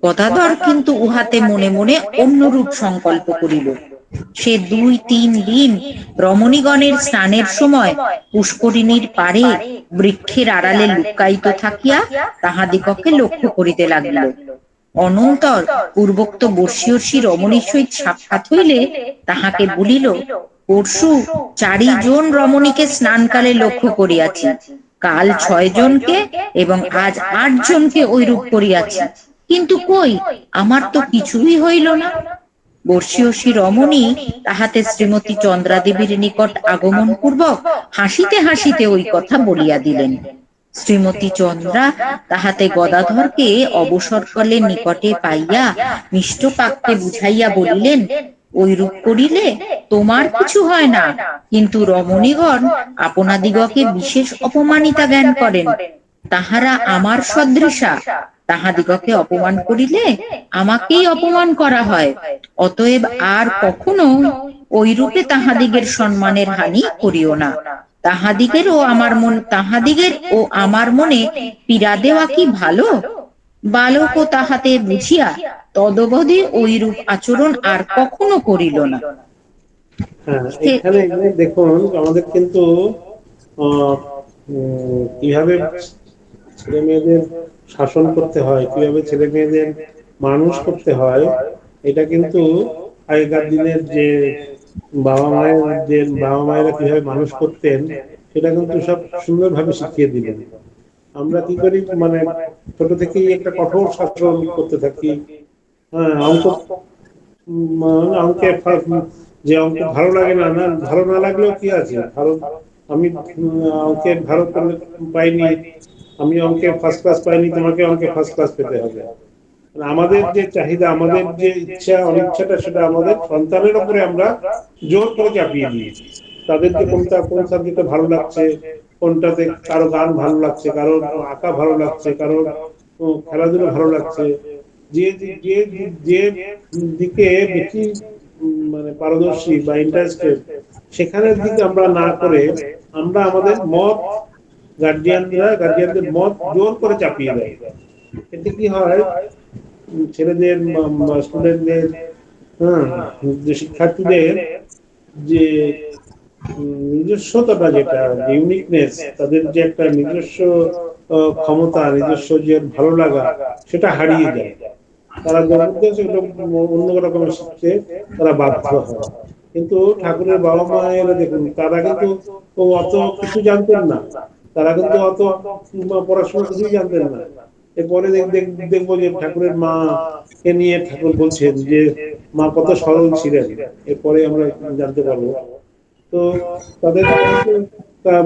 গদাধর কিন্তু উহাতে মনে মনে অন্যরূপ সংকল্প করিল। সে 2-3 দিন রমণীগণের স্নানের সময় পুষ্করিণীর পাড়ে বৃক্ষের আড়ালে লুকায়িত থাকিয়া তাহাদিগকে লক্ষ্য করিতে লাগিল। অনন্তর পূর্বোক্ত বর্ষীয়সী রমণীর সহিত সাক্ষাৎ হইলে তাহাকে বলিল, পরশু 4 জন রমণীকে স্নানকালে লক্ষ্য করিয়াছি, কাল 6 জনকে এবং আজ 8 জনকে ঐরূপ করিয়াছি, কিন্তু কই আমার তো কিছুই হইল না। বর্ষীয়সী রমণী তাহাতে শ্রীমতী চন্দ্রাদেবীর নিকট আগমন পূর্বক হাসিতে হাসিতে ওই কথা বলিয়া দিলেন। শ্রীমতী চন্দ্রা তাহাতে গদাধরকে অবসরকালে নিকটে পাইয়া মিষ্টবাক্যে বুঝাইয়া বলিলেন, ঐরূপ করিলে তোমার কিছু হয় না, কিন্তু রমণীগণ আপনাদিগকে বিশেষ অপমানিতা জ্ঞান করেন। তাহারা আমার সদৃশা, তাহাদিগকে অপমান করিলে আমাকেই অপমান করা হয়। অতএব আর কখনো ঐরূপে তাহাদিগের সম্মানের হানি করিও না। তাহাদিগের ও আমার মনে পীড়া দেওয়া কি ভালো? বালকও তাহাতে বুঝিয়া তদবধি ঐরূপ আচরণ আর কখনো করিল না। হ্যাঁ, এখানে দেখুন আমাদের কিন্তু কিভাবে ছেলে মেয়েদের শাসন করতে হয়, কিভাবে ছেলে মেয়েদের মানুষ করতে হয়, এটা কিন্তু আগেকার দিনের যে বাবা মায়েরা কিভাবে মানুষ করতেন সেটা কিন্তু সব সুন্দরভাবে শিখিয়ে দিলেন। আমরা কি করি, মানে ছোট থেকেই একটা কঠোর শাসন করতে থাকি। হ্যাঁ, অঙ্কে যে অঙ্ক ভালো লাগে না, ভালো না লাগলেও কি আছে, ভালো আমি অঙ্কে ভালো পাইনি, আমি অঙ্কে ফার্স্ট ক্লাস পাইনি, তোমাকে অঙ্কে ফার্স্ট ক্লাস পেতে হবে। আমাদের যে চাহিদা, আমাদের যে ইচ্ছা অনিচ্ছাটা, সেটা আমাদের সন্তানের উপরে আমরা জোর করে চাপিয়ে দিয়েছি। তাদেরকে কোন সাবজেক্টে ভালো লাগছে, কোনটাতে কারো গান ভালো লাগছে, কারো আঁকা ভালো লাগছে, কারো খেলাধুলা ভালো লাগছে, যে যে যে দিকে বেশি মানে পারদর্শী বা ইন্টারেস্টেড, সেখানের দিকে আমরা না করে আমরা আমাদের মত গার্জিয়ানদের মত জোর করে চাপিয়ে দেয়। এতে কি হয়, ছেলেদের স্টুডেন্টদের, যে শিক্ষার্থীদের যে নিজস্বতাটা, যেটা ইউনিকনেস, তাদের যে একটা নিজস্ব ক্ষমতা, নিজস্ব যে ভালো লাগা, সেটা হারিয়ে যায়। তারা অন্য রকমের শিখতে তারা বাধ্য হয়। কিন্তু ঠাকুরের বাবা মায়েরা দেখুন, তারা কিন্তু অত কিছু জানতেন না, তারা কিন্তু অত পড়াশোনা কিছুই জানতেন না। এরপরে দেখবো যে ঠাকুরের মা কে নিয়ে ঠাকুর বলছেন যে মা কত সরল ছিলেন, এরপরে আমরা জানতে পারবো। তো তাদের হয়তো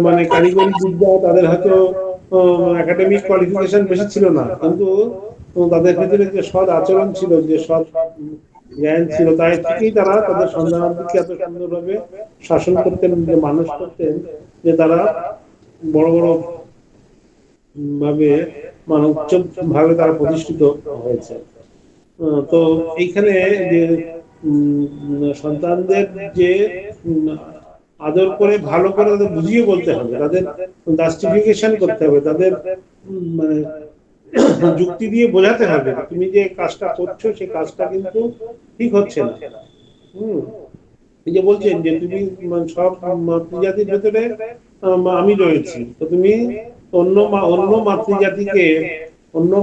মানে কারিগরি বিদ্যা, তাদের হয়তো একাডেমিক কোয়ালিফিকেশন বেশি ছিল না, কিন্তু তাদের ভেতরে যে সৎ আচরণ ছিল, যে সৎ জ্ঞান ছিল, তাই থেকেই তারা তাদের সন্তানদেরকে এত সুন্দরভাবে শাসন করতেন, যে মানুষ করতেন, যে তারা বড় বড় ভাবে মানে উচ্চ ভাবে তারা প্রতিষ্ঠিত হয়েছে। তো এইখানে যে সন্তানদের যে আদর করে ভালো করে তাদের বুঝিয়ে বলতে হবে, তাদের জাস্টিফিকেশন করতে হবে, তাদের মানে যুক্তি দিয়ে বোঝাতে হবে তুমি যে কাজটা করছো সেই কাজটা কিন্তু ঠিক হচ্ছে না। হম এই যে বলছেন যে তুমি সব মাতৃজাতির ভেতরে আমি রয়েছি, তো তুমি অন্য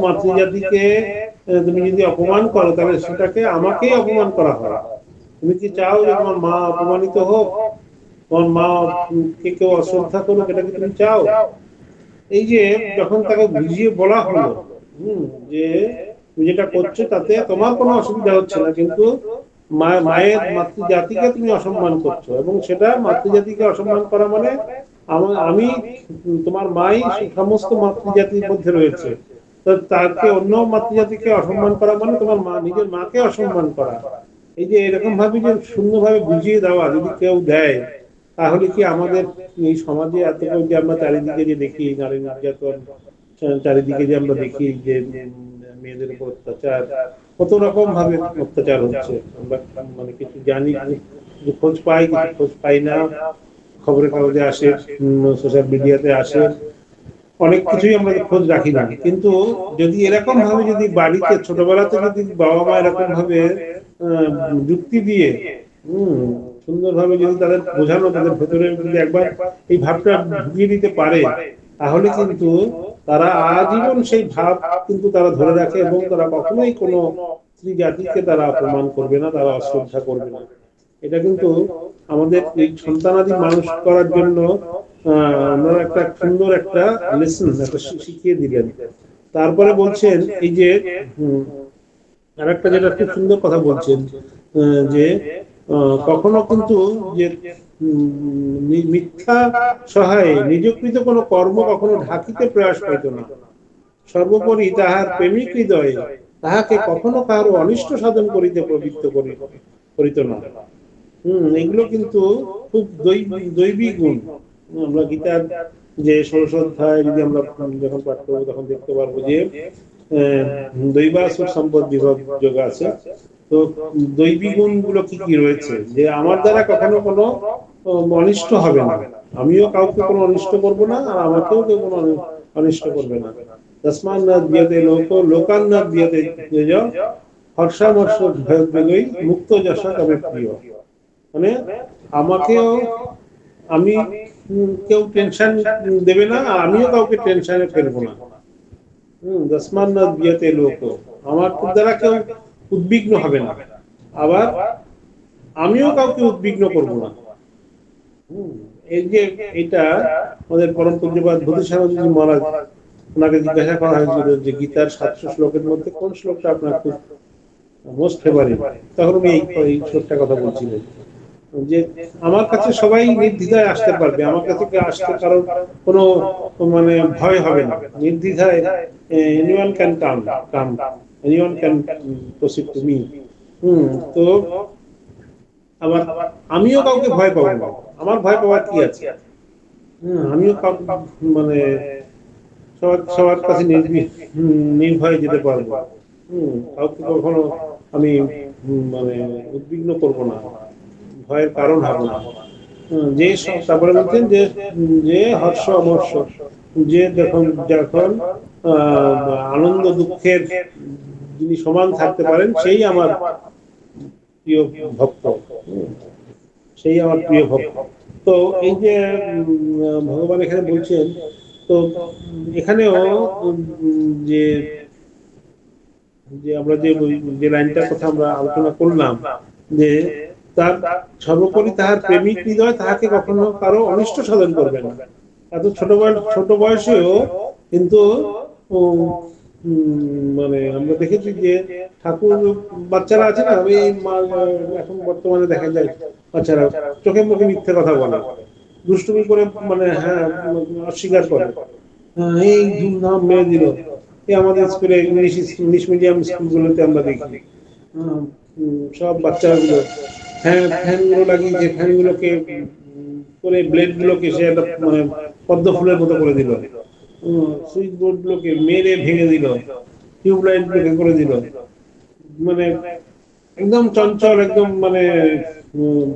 মাতৃজাতিকে তুমি যদি অপমান করো, তাহলে সেটাকে আমাকেই অপমান করা হয়। তুমি কি চাও যে তোমার মা অপমানিত হোক, তোমার মা কে কেউ অশ্রদ্ধা করুক, এটা কি তুমি চাও? এই যে যখন তাকে বুঝিয়ে বলা হলো, হম যে তুমি যেটা করছো তাতে তোমার কোনো অসুবিধা হচ্ছে না, কিন্তু মায়ের মাতৃজাতিকে তুমি অসম্মান করছো, এবং সেটা মাতৃজাতিকে অসম্মান করা মানে আমি তোমার মাই সমস্ত মাতৃজাতির মধ্যে রয়েছে, তো তাকে অন্য মাতৃজাতিকে অসম্মান করা মানে তোমার মা নিজের মাকে অসম্মান করা। এই যে এরকম ভাবে যে সুন্দরভাবে বুঝিয়ে দেওয়া যদি কেউ দেয়, তাহলে কি আমাদের এই সমাজে এত যে আমরা চারিদিকে যে দেখি নারী নির্যাতন, চারিদিকে যে আমরা দেখি যে মেয়েদের উপর অত্যাচার, কত রকম ভাবে অত্যাচার হচ্ছে, আমরা মানে কিছু জানি, কিছু খোঁজ পাই, কিছু খোঁজ পাই না, খবরের কাগজে আসে, সোশ্যাল মিডিয়াতে আসে, অনেক কিছুই আমরা খোঁজ রাখি না। কিন্তু যদি এরকম ভাবে যদি বাড়িতে ছোটবেলাতে যদি বাবা মা এরকম ভাবে যুক্তি দিয়ে হম সুন্দরভাবে যদি তাদের বোঝানো, তাদের ভেতরে যদি একবার এই ভাবটা ঢুকিয়ে দিতে পারে, তাহলে কিন্তু তারা আজীবন সেই ভাব কিন্তু তারা ধরে রাখে, এবং তারা কখনোই কোনো স্ত্রী জাতিকে তারা অপমান করবে না, তারা অশ্রদ্ধা করবে না। এটা কিন্তু আমাদের এই সন্তানাদি মানুষ করার জন্য ওনারা একটা সুন্দর একটা লেসন একটা শিখিয়ে দিলেন। তারপরে বলছেন এই যে আর একটা যেটা খুব সুন্দর কথা বলছেন, যে কখনো কিন্তু যে মিথ্যা সহায়ে নিজকৃত কোনো কর্ম কখনো ঢাকিতে প্রয়াস পাইত না, সর্বোপরি তাহার প্রেমিক হৃদয়ে তাহাকে কখনো কারো অনিষ্ট সাধন করিতে প্রবৃত্ত করিত না। এগুলো কিন্তু খুব দৈবী গুণ। আমরা গীতার যে ১৬শ অধ্যায় যদি আমরা যখন পাঠ করবো, তখন দেখতে পারবো যে দৈবাসুর সম্পদ বিভাগ যোগ আছে। তো দৈবী গুণ গুলো কি কি রয়েছে, যে আমার দ্বারা কখনো কোনো অনিষ্ট হবে না, আমিও কাউকে কোনো অনিষ্ট করবো না, আর আমাকেও কেউ কোনো অনিষ্ট করবে না। তস্মাৎ ন দ্বিয়তে লোকান ন দ্বিয়তে তেজ হর্ষামর্ষ ভয়োদ্বেগৈ মুক্ত যশা তবে প্রিয়। মানে আমাকেও আমি কেউ টেনশন দেবে না, আর আমিও কাউকে টেনশনে ফেলবো না। তস্মাৎ ন দ্বিয়তে লোক, আমার দ্বারা কেউ উদ্বিগ্ন হবে না, আবার আমিও কাউকে উদ্বিগ্ন করবো না। এই যে এটা আমাদের পরম পূজ্যপাদ বোধিসত্ত্ব মহারাজ, ওনাকে জিজ্ঞাসা করা হয়েছিল যে গীতার ৭০০ শ্লোকের মধ্যে কোন শ্লোকটা আপনার খুব মোস্ট ফেভারিট, তখন উনি এই শ্লোকটার কথা বলছিলেন যে আমার কাছে সবাই নির্দ্বিধায় আসতে পারবে, আমার কাছে আসতে কারণ কোনো মানে ভয় হবে না, নির্দ্বিধায় anyone can come anyone can proceed to me. তো আবার আমিও কাউকে ভয় পাবো না, আমার ভয় পাওয়ার কি আছে? আমিও মানে সবার কাছে নির্ভয়ে যেতে পারবো। কাউকে কখনো আমি মানে উদ্বিগ্ন করব না, ভয়ের কারণ হবো না। যে তারপরে বলছেন যে যে হর্ষ অমর্ষ, যে যখন যখন আনন্দ দুঃখের যিনি সমান থাকতে পারেন, সেই আমার প্রিয় ভক্ত, সেই আমার প্রিয় ভক্ত। তো এই যে ভগবান এখানে বলছেন, তো এখানেও যে যে আমরা যে লাইনটার কথা আমরা আলোচনা করলাম, যে তার সর্বোপরি তাহার প্রেমিক হৃদয় তাহাকে কখনো কারো অনিষ্ট সাধন করবে না, এত ছোট বয়সেও কিন্তু উম, মানে আমরা দেখেছি যে ঠাকুর, বাচ্চারা আছে না, ওই এখন বর্তমানে দেখা যায় বাচ্চারা চোখে মুখে মিথ্যে কথা বলে, দুষ্টুমি করে, মানে হ্যাঁ, অস্বীকার করে, হ্যাঁ, এই ধুমধাম মেরে দিল। এই আমাদের স্কুলে ইংলিশ মিডিয়াম স্কুলগুলোতে আমরা দেখি, সব বাচ্চাগুলো ফ্যান গুলো লাগিয়েছে, ফ্যান গুলোকে করে ব্লেড গুলোকে সে একটা মানে পদ্ম ফুলের মতো করে দিল, সুইচ বোর্ড গুলোকে মেরে ভেঙে দিল, টিউবলাইট গুলোকে করে দিল, মানে একদম চঞ্চল, একদম মানে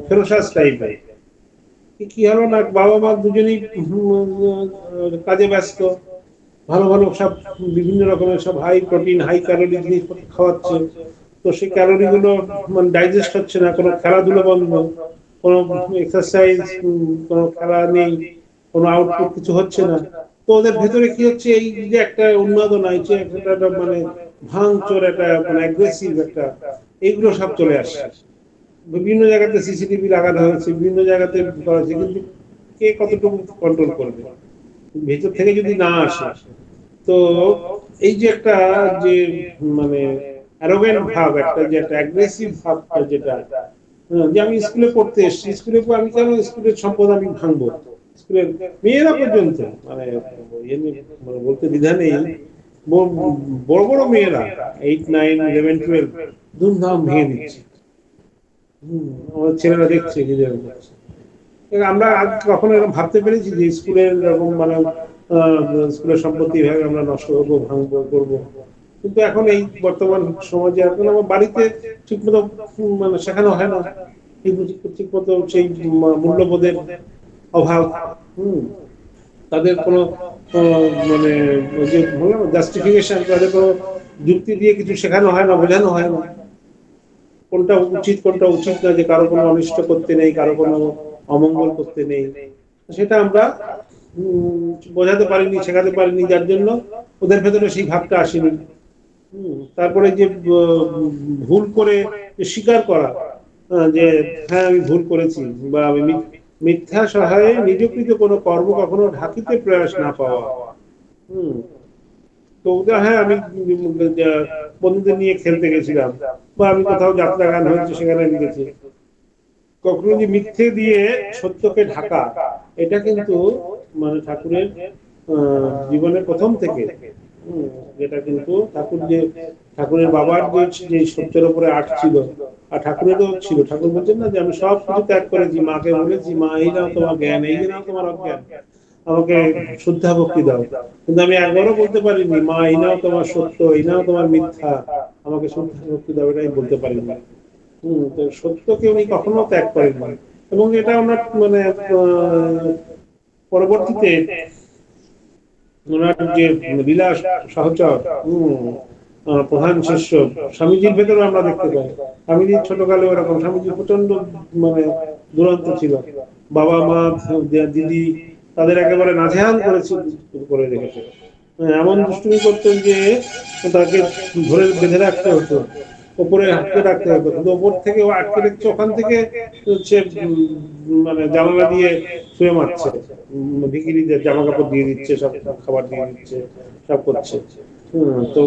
ফেরোসাস টাইপের। কি হলো না, বাবা মা দুজনেই কাজে ব্যস্ত, ভালো ভালো সব বিভিন্ন রকমের সব হাই প্রোটিন হাই ক্যালোরি জিনিস খাওয়াচ্ছে, তো সেই ক্যালোরি গুলো মানে ডাইজেস্ট হচ্ছে না, কোনো খেলাধুলো বন্ধ, কোনো এক্সারসাইজ, কোনো খেলা নেই, কোনো আউটপুট কিছু হচ্ছে না। তো ওদের ভেতরে কি হচ্ছে, এই যে একটা উন্মাদনা, এই যে একটা মানে ভাঙচোর, একটা মানে অ্যাগ্রেসিভ একটা, এইগুলো সব চলে আসছে। বিভিন্ন জায়গাতে সিসিটিভি লাগানো হয়েছে, বিভিন্ন জায়গাতে করা হয়েছে, কিন্তু কে কতটুকু কন্ট্রোল করবে ভেতর থেকে যদি না আসে? তো এই যে একটা যে মানে অ্যারোগেন্ট ভাব, একটা যে একটা অ্যাগ্রেসিভ ভাব, যেটা যে আমি স্কুলে পড়তে এসেছি, স্কুলে আমি কেন স্কুলের সম্পদ আমি ভাঙবো, স্কুলের মেয়েরা পর্যন্ত মানে মানে বলতে দ্বিধা নেই, বড় বড় মেয়েরা 8, 9, 11, 12 ধুমধাম ভেঙে দিচ্ছে। আমাদের ছেলেরা দেখছে নিজের কাছে। আমরা আজ কখনো এরকম ভাবতে পেরেছি যে স্কুলের এরকম মানে স্কুলের সম্পত্তি ভাবে আমরা নষ্ট করবো, ভাঙবো, করবো? কিন্তু এখন এই বর্তমান সমাজে এখন আমার বাড়িতে ঠিক মতো মানে শেখানো হয় না, কিন্তু ঠিক মতো সেই মূল্যবোধের অভাব, তাদের কোনো মানে ওই যে বললাম জাস্টিফিকেশন, তাদের কোনো যুক্তি দিয়ে কিছু শেখানো হয় না, বোঝানো হয় না কোনটা উচিত কোনটা উচিত না, যে কারো কোনো অনিষ্ট করতে নেই, কারো কোনো অমঙ্গল করতে নেই, সেটা আমরা বোঝাতে পারিনি, শেখাতে পারিনি, যার জন্য ওদের ভেতরে সেই ভাবটা আসেনি। তারপরে যে ভুল করে স্বীকার করা, যে হ্যাঁ আমি ভুল করেছি, বা আমি মিথ্যা সহায়ে নিযুক্ত কোনো কর্ম কখনো ঢাকিতে প্রয়াস না পাওয়া। হম তো হ্যাঁ, আমি বন্ধুদের নিয়ে খেলতে গেছিলাম, বা আমি কোথাও যাত্রা গান হয়েছে সেখানে আমি গেছি, কখনো যে মিথ্যে দিয়ে সত্যকে ঢাকা, এটা কিন্তু মানে ঠাকুরের জীবনের প্রথম থেকে, যেটা কিন্তু ঠাকুরের বাবার যে সত্যের উপরে আট ছিল, আর ঠাকুরেরও ছিল। ঠাকুর বলছেন না যে আমি সব কিছু ত্যাগ করেছি, মাকে বলেছি মা এই নাও তোমার জ্ঞান, এই নাও তোমার অজ্ঞান, আমাকে শুদ্ধা ভক্তি দাও, কিন্তু আমি একবারও বলতে পারিনি মা এই নাও তোমার সত্য, এই নাও তোমার মিথ্যা, আমাকে শুদ্ধা ভক্তি দাও, এটাই বলতে পারিনি। তো সত্যকে উনি কখনো ত্যাগ করেননি, এবং এটা আমরা মানে পরবর্তীতে ওনার যে বিলাস সহচর, প্রধান শিষ্য স্বামীজির ভেতরে আমরা দেখতে পাই। স্বামীজির ছোটকালে ওরকম, স্বামীজি প্রচন্ড মানে দুরন্ত ছিল, বাবা মা দিদি তাদের একেবারে নাজেহাল করে রেখেছে, এমন দুষ্টুমি করতেন যে তাকে ধরে বেঁধে রাখতে হতো, ওপরে আটকে রাখতে হতো, কিন্তু ওপর থেকে ও আটকে রেখেছে, ওখান থেকে হচ্ছে মানে জানালা দিয়ে শুয়ে মারছে, ভিখিরিদের জামা কাপড় দিয়ে দিচ্ছে, সব খাবার দিয়ে দিচ্ছে, সব করছে। তো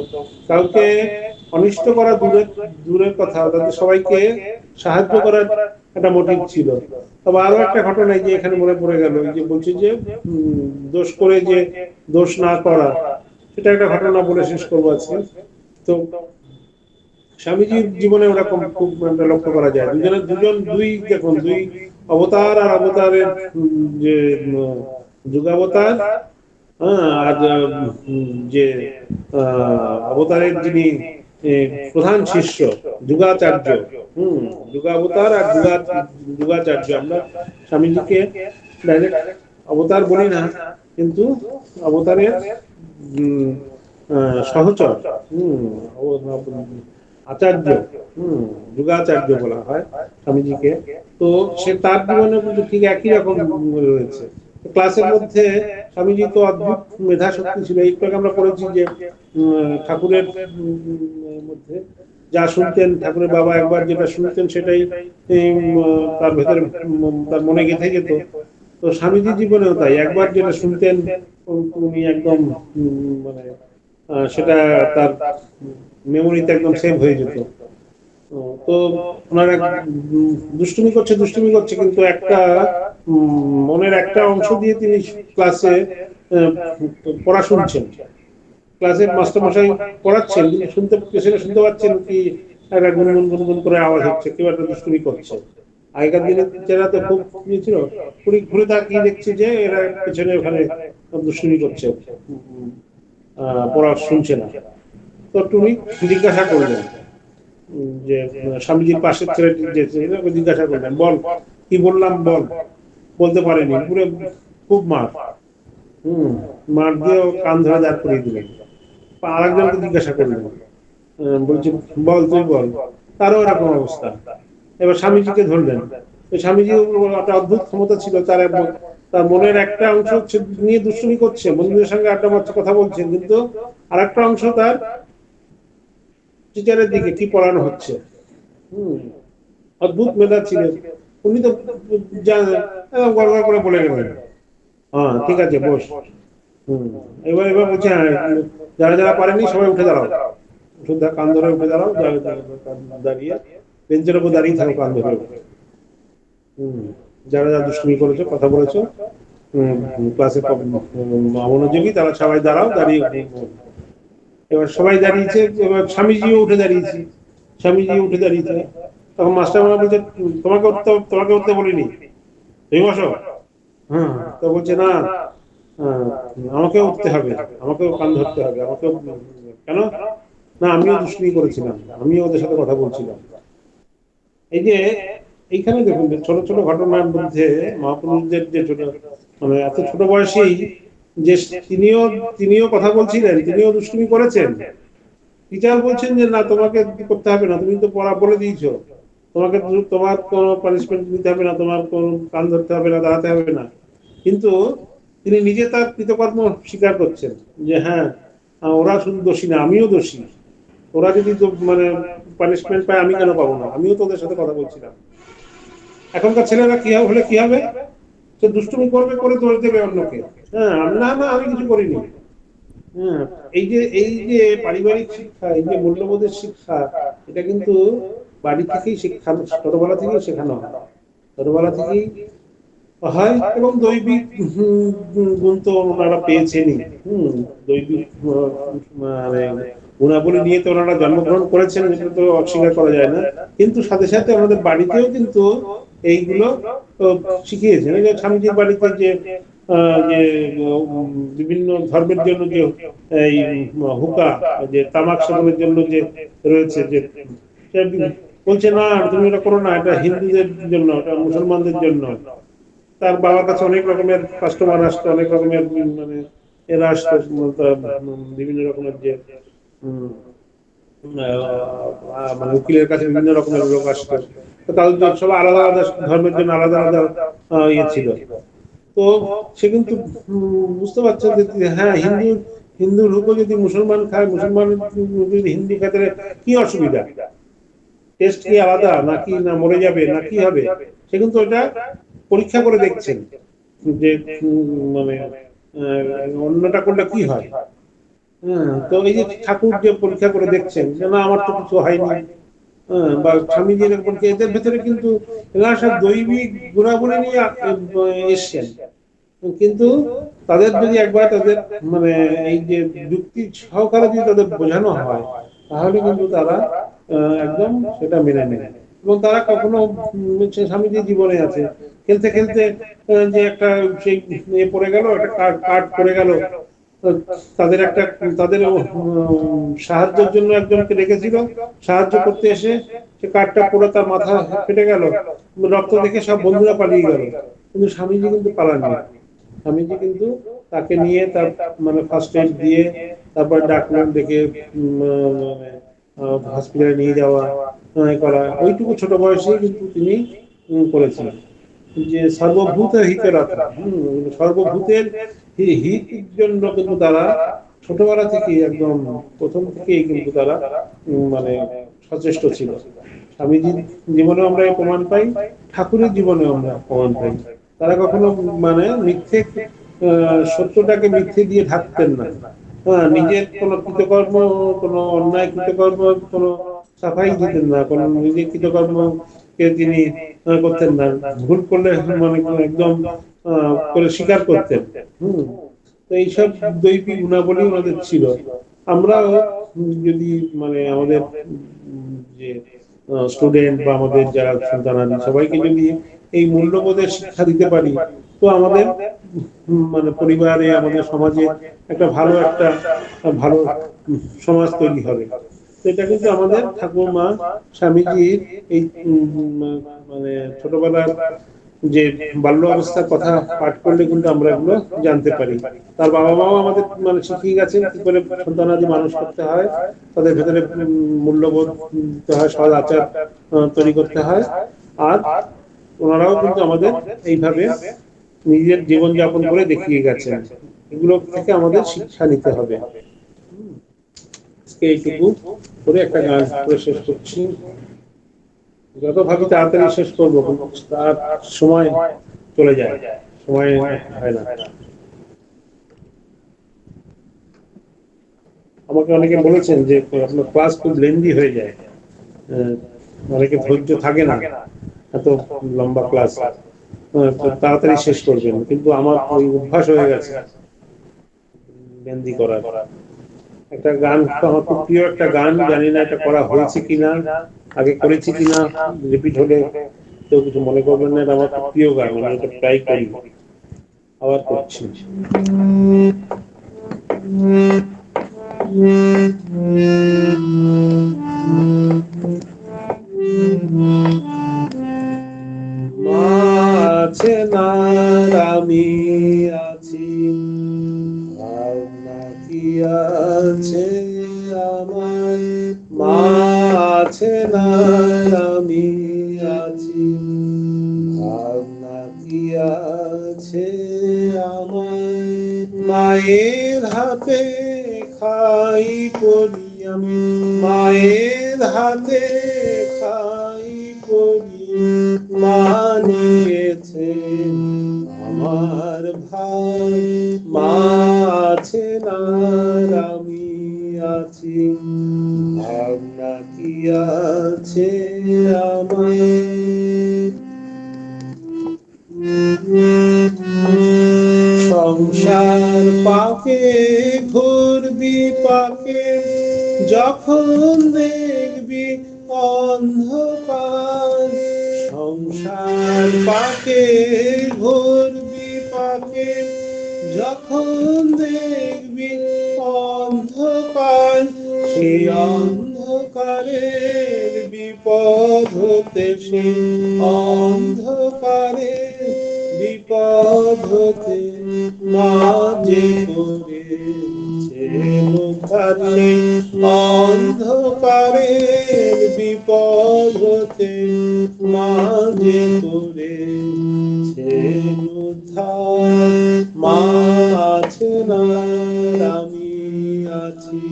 কাউকে অনিষ্ট করা দূরের কথা, তাদের সবাইকে সাহায্য করার একটা মোটিভ ছিল। তবে আরো একটা ঘটনা যে এখানে মনে পড়ে গেল, যে বলছি যে দোষ করে যে দোষ না করা, সেটা একটা ঘটনা বলে শেষ করবো আজকে। তো স্বামীজির জীবনে ওরকম খুব লক্ষ্য করা যায়, দুই অবতার, আর অবতারের যে যুগাবতার, হ্যাঁ, আর যে অবতারের যিনি প্রধান শিষ্য যুগাচার্য, যুগাবতার আর যুগাচার্য, আমরা স্বামীজিকে ডাইরেক্ট অবতার বলি না, কিন্তু অবতারের সহচর, আচার্য, যুগাচার্য বলা হয় স্বামীজিকে। তো সে তার জীবনে কিন্তু ঠিক একই রকম রয়েছে। ক্লাসের মধ্যে স্বামীজি তো অদ্ভুত মেধা শক্তি ছিল, একটু আগে আমরা পড়েছি যে ঠাকুরের মধ্যে যা শুনতেন, ঠাকুরের বাবা একবার যেটা শুনতেন সেটাই তার ভেতরে তার মনে গেঁথে যেত। তো স্বামীজির জীবনেও তাই, একবার যেটা শুনতেন উনি একদম মানে সেটা তার মেমোরিতে একদম সেভ হয়ে যেত। তো ওনারা দুষ্টুমি করছে, কিন্তু একটা মনের একটা অংশ দিয়ে তিনি ক্লাসে পড়া শুনছেন। ক্লাসের মাস্টারমশাই পড়াচ্ছেন, তিনি পেছনে শুনতে পাচ্ছেন কি একটা গুনগুন গুনগুন করে আওয়াজ হচ্ছে, কেউ একটা দুষ্টুমি করছে। আগেকার দিনে টিচাররা তো খুব ইয়ে ছিল, ঘুরে ঘুরে তাকিয়ে দেখছে যে এরা পেছনে ওখানে দুষ্টুমি করছে, পড়া শুনছে না। তো টুনি জিজ্ঞাসা করলেন যে স্বামীজির পাশের ছেলেটি যে ছিল, ওকে জিজ্ঞাসা করলেন, বল কি বললাম বল। বলতে পারেনি, পুরো খুব মার মার দিয়ে কান ধরে দাঁড় করিয়ে দিলেন। আরেকজনকে জিজ্ঞাসা করলেন, বলছি বল তুই বল, তারও এরকম অবস্থা। এবার স্বামীজিকে ধরলেন। স্বামীজি একটা অদ্ভুত ক্ষমতা ছিল, তার মনের একটা অংশ হচ্ছে নিয়ে দুষ্টুমি করছে, বন্ধুদের সঙ্গে আড্ডা মারছে, কথা বলছেন, কিন্তু আরেকটা অংশ তার টিচারের দিকে কি পড়ানো হচ্ছে। অদ্ভুত মেধা ছিল। উনি তো গড় করে বলে গেলেন, হ্যাঁ ঠিক আছে বস। এবার এবার বলছে, হ্যাঁ যারা যারা পারেনি সবাই উঠে দাঁড়াও, শুদ্ধা কান ধরে উঠে দাঁড়াও, দাঁড়িয়ে বেঞ্চের উপর দাঁড়িয়ে থাকো কান ধরে। যারা যারা দুষ্টুমি করেছো, কথা বলেছো, ক্লাসে মনোযোগী, তারা সবাই দাঁড়াও, দাঁড়িয়ে। এবার সবাই দাঁড়িয়েছে, এবার স্বামীজিও উঠে দাঁড়িয়েছে। স্বামীজিও উঠে দাঁড়িয়েছে। তখন মাস্টার বলছে, তোমাকে উঠতে বলিনি, তুমি বসো। হ্যাঁ, তো বলছে না, আমাকেও উঠতে হবে, আমাকেও কান ধরতে হবে, আমাকেও। কেন? না আমিও দুষ্টুমি করেছিলাম, আমিও ওদের সাথে কথা বলছিলাম। এই যে এইখানে দেখুন ছোট ছোট ঘটনার মধ্যে মহাপুরুষদের যে ছোট, মানে এত ছোট বয়সেই যে তিনিও কথা বলছিলেন, তিনিও দুষ্টুমি করেছেন। টিচার বলছেন যে না তোমাকে করতে হবে না, তুমি তো পড়া বলে দিয়েছো, তোমার কোনো পানিশমেন্ট নিতে হবে না, তোমার কোনো কান ধরতে হবে না, দাঁড়াতে হবে না। কিন্তু তিনি নিজে তার কৃতকর্ম স্বীকার করছেন যে হ্যাঁ ওরা শুধু দোষী না, আমিও দোষী। ওরা যদি মানে পানিশমেন্ট পায়, আমি কেন পাবো না, আমিও তো ওদের সাথে কথা বলছিলাম। এখনকার ছেলেরা কি হলে কি হবে, সে দুষ্টুমি করবে, করে দোষ দেবে অন্যকে। হ্যাঁ না না আমি কিছু করিনি। হ্যাঁ, এই যে পারিবারিক শিক্ষা, এই যে মূল্যবোধের শিক্ষা, এটা কিন্তু বাড়ি থেকেই শিক্ষা, ছোটবেলা থেকেই শেখানো হয়, ছোটবেলা থেকেই হয়। এবং দৈবিক গুণ তো ওনারা পেয়েছেনই। দৈবিক মানে গুণাবলী নিয়ে তো ওনারা জন্মগ্রহণ করেছেন, এটা তো অস্বীকার করা যায় না। কিন্তু সাথে সাথে আমাদের বাড়িতেও কিন্তু এইগুলো শিখিয়েছেন। এই যে স্বামীজির বাড়িতে যে যে বিভিন্ন ধর্মের জন্য যে এই হুকা, যে তামাক সেবনের জন্য যে রয়েছে, যে বলছে না তুমি এটা করো না, এটা হিন্দুদের জন্য, এটা মুসলমানদের জন্য। তার বাবার কাছে অনেক রকমের কাস্টমার আসতো, অনেক রকমের মানে এরা আসতো, বিভিন্ন রকমের যে মানে উকিলের কাছে বিভিন্ন রকমের লোক আসতো। তো তাদের সব আলাদা আলাদা ধর্মের জন্য আলাদা আলাদা ইয়ে ছিল। তো সে কিন্তু বুঝতে পারছেন যে হ্যাঁ হিন্দুর হুকো যদি মুসলমান খায়, মুসলমান যদি হিন্দু খায়, তাহলে কি অসুবিধা, টেস্ট কি আলাদা নাকি, না মরে যাবে না কি হবে। সে কিন্তু ওটা পরীক্ষা করে দেখছেন যে মানে অন্যটা করলে কি হয়। হ্যাঁ, তো এই যে ঠাকুর যে পরীক্ষা করে দেখছেন যে না আমার তো কিছু হয়নি, বা স্বামীজি এরকম, এদের ভেতরে কিন্তু এরা সব দৈবিক গুণাবলী নিয়ে এসছেন। কিন্তু তাদের যদি একবার তাদের মানে এই যে যুক্তি সহকারে যদি তাদের বোঝানো হয়, তাহলে কিন্তু তারা একদম সেটা মেনে নেয়। এবং তারা কখনো স্বামীজির জীবনে আছে, খেলতে খেলতে যে একটা সেই পড়ে গেল, একটা কাঠ পড়ে গেল, তাদের একটা তাদের সাহায্যের জন্য একজনকে রেখেছিল, সাহায্য করতে এসে সে কাঠটা পড়ে তার মাথা ফেটে গেল, রক্ত দেখে সব বন্ধুরা পালিয়ে গেল, কিন্তু স্বামীজি কিন্তু পালাননি। স্বামীজি কিন্তু তাকে নিয়ে তার মানে ফার্স্ট এড দিয়ে, তারপর ডাক্তার ডেকে হসপিটালে নিয়ে যাওয়া করা, ওইটুকু ছোট বয়সে কিন্তু তিনি করেছিলেন। যে সর্বভূত হিতের রক্ষা, সর্বভূতের হিতের জন্য কিন্তু তারা ছোটবেলা থেকে একদম প্রথম থেকেই কিন্তু তারা মানে সচেষ্ট ছিল। স্বামীজির জীবনেও আমরা প্রমাণ পাই, ঠাকুরের জীবনেও আমরা প্রমাণ পাই। তারা কখনো মানে মিথ্যে সত্যটাকে মিথ্যে দিয়ে ঢাকতেন না। হ্যাঁ, নিজের কোনো কৃতকর্ম, কোনো অন্যায় কৃতকর্ম কোনো সাফাই দিতেন না, কোনো নিজের কৃতকর্ম কে তিনি করতেন না, ভুল করলে মানে একদম করে স্বীকার করতেন। হম। তো এইসব দৈবিক গুণাবলী ওনাদের ছিল। আমরাও যদি মানে আমাদের যে স্টুডেন্ট বা আমাদের যারা সন্তানাদি সবাইকে যদি এই মূল্যবোধের শিক্ষা দিতে পারি, তো আমাদের মানে পরিবারে, আমাদের সমাজে একটা ভালো সমাজ তৈরি হবে। তো এটা কিন্তু আমাদের ঠাকুরমা স্বামীজির এই মানে ছোটবেলার যে বাল্য অবস্থার কথা পাঠ করলে কিন্তু আমরা এগুলো জানতে পারি। তার বাবা মাও আমাদের মানে শিখিয়ে গেছেন কি করে সন্তানাদি মানুষ করতে হয়, তাদের ভেতরে মূল্যবোধ দিতে হয়, সৎ আচার তৈরি করতে হয়। আর ওনারাও কিন্তু আমাদের এইভাবে নিজের জীবন যাপন করে দেখিয়ে গেছেন। এগুলো থেকে আমাদের শিক্ষা নিতে হবে। এইটুকু করে একটা গান করে শেষ করছি। যত ভাবি তাড়াতাড়ি শেষ করবো, কিন্তু তার সময় চলে যায়, সময় হয় না। আমাকে অনেকে বলেছেন যে আপনার ক্লাস খুব লেন্দি হয়ে যায়, অনেকে ধৈর্য থাকে না এত লম্বা ক্লাস, তাড়াতাড়ি শেষ করবেন, কিন্তু আমার ওই অভ্যাস হয়ে গেছে লেন্দি করার। একটা গান, আমার খুব প্রিয় একটা গান, জানি না এটা করা হয়েছে কিনা, আগে করেছি কিনা, রিপিট হলে কেউ কিছু মনে করবেন না, এটা আমার খুব প্রিয় গান, আমি এটা ট্রাই করি, আবার করছি। মাঝে নার আমি আছি, ভাবনা কি আছে আমার, মাঝে নার আমি আছি, ভাবনা কি আছে আমার, মায়ের হাতে খাই পড়ি আমি, মায়ের হাতে খাই পড়ি, মা নিয়েছে আমার ভাই, মা আছে না আমি আছি, ভাবনা কি আছে আমার, সংসার পাকে ঘুরবি পাকে, যখন দেখবি অন্ধকার, সংসার পাকে ঘুরবি পাকে, যখন দেখবি অন্ধকার, সেই অন্ধকারের বিপদ হতে, সে অন্ধকারের বিপদ হতে মা যে করেছে উদ্ধার, সেই অন্ধকারের বিপদ হতে মা যে করেছে উদ্ধার, মা আছে না আমি আছি,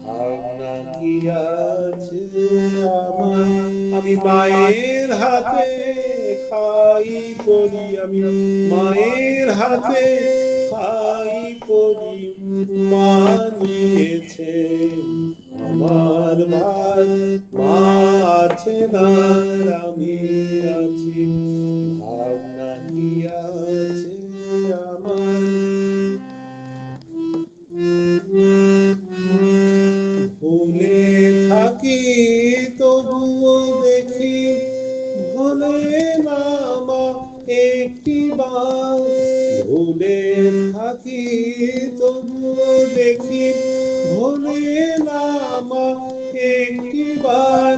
ভাবনা কি আছে আমার, আমি মায়ের হাতে খাই পড়ি, আমি মায়ের হাতে খাই পড়ি, মা নিয়েছে আমার ভাই, মা আছে না আমি আছি, ভাবনা কি আছে আমার, ভুলে থাকি তবুও দেখি, ভুলে না মা একটি বার, ভুলে থাকি তবুও দেখি, ভুলে না মা একটি বার,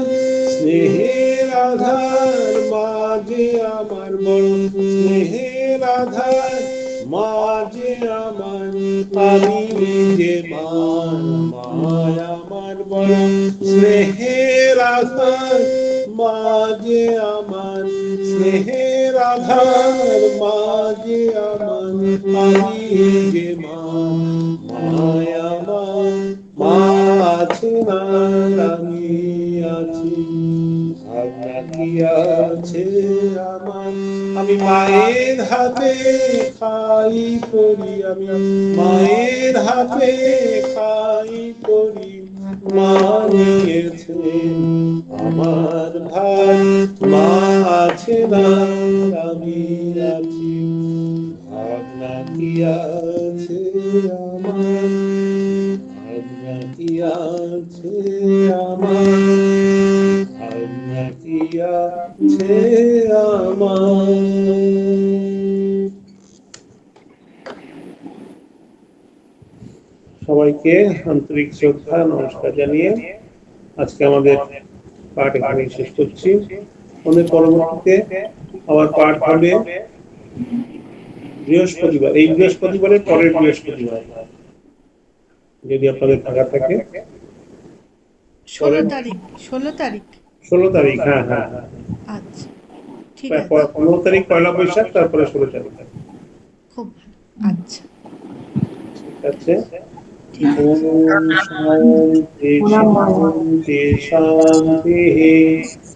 স্নেহের আধার মাঝে আমার বড়, স্নেহের আধার মাঝে আমার, আমি নিজে মায় আমার বড়, স্নেহের আধার মাঝে আমার, স্নেহের আধার মাঝে আমার, আমি নিজে মায় আমার, মা আছে না আমি আছি, ভাবনা কি আছে আমার। আমি মায়ের হাতে খাই পড়ি, আমি মায়ের হাতে খাই পড়ি, মা নিয়েছেন আমার ভাই, মা আছে না আমি আছি, ভাবনা কি আছে আমার, ভাবনা কি আছে আমার, ভাবনা কি আছে আমার। সবাইকে আন্তরিক শ্রদ্ধা নমস্কার জানিয়ে আজকে আমাদের পাঠ এখানে শেষ করছি। আমাদের পরবর্তীতে আবার পাঠ হবে বৃহস্পতিবার, এই বৃহস্পতিবারের পরের বৃহস্পতিবার যদি আপনাদের ফাঁকা থাকে। 16 তারিখ, 16 তারিখ। 16 তারিখ, হ্যাঁ হ্যাঁ হ্যাঁ, আচ্ছা, ঠিক আছে, 15 তারিখ পয়লা বৈশাখ, তারপরে 16 তারিখ। খুব ভালো। আচ্ছা, ঠিক আছে। ঠিক আছে। ওম শান্তি শান্তি শান্তি।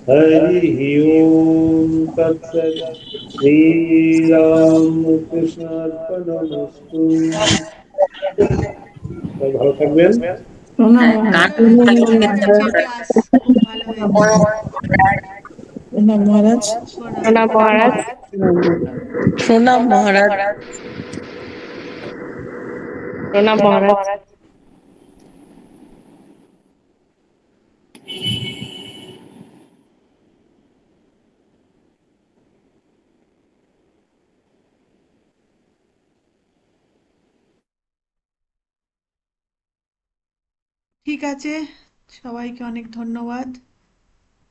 হরি ওম তৎসৎ। শ্রীরামকৃষ্ণার্পণমস্তু। সবাই ভালো থাকবেন। প্রণাম গান মহারাজ। আজকের ক্লাস খুব ভালো হয়েছে। প্রণাম মহারাজ। প্রণাম মহারাজ। প্রণাম মহারাজ। প্রণাম মহারাজ। ঠিক আছে, সবাইকে অনেক ধন্যবাদ।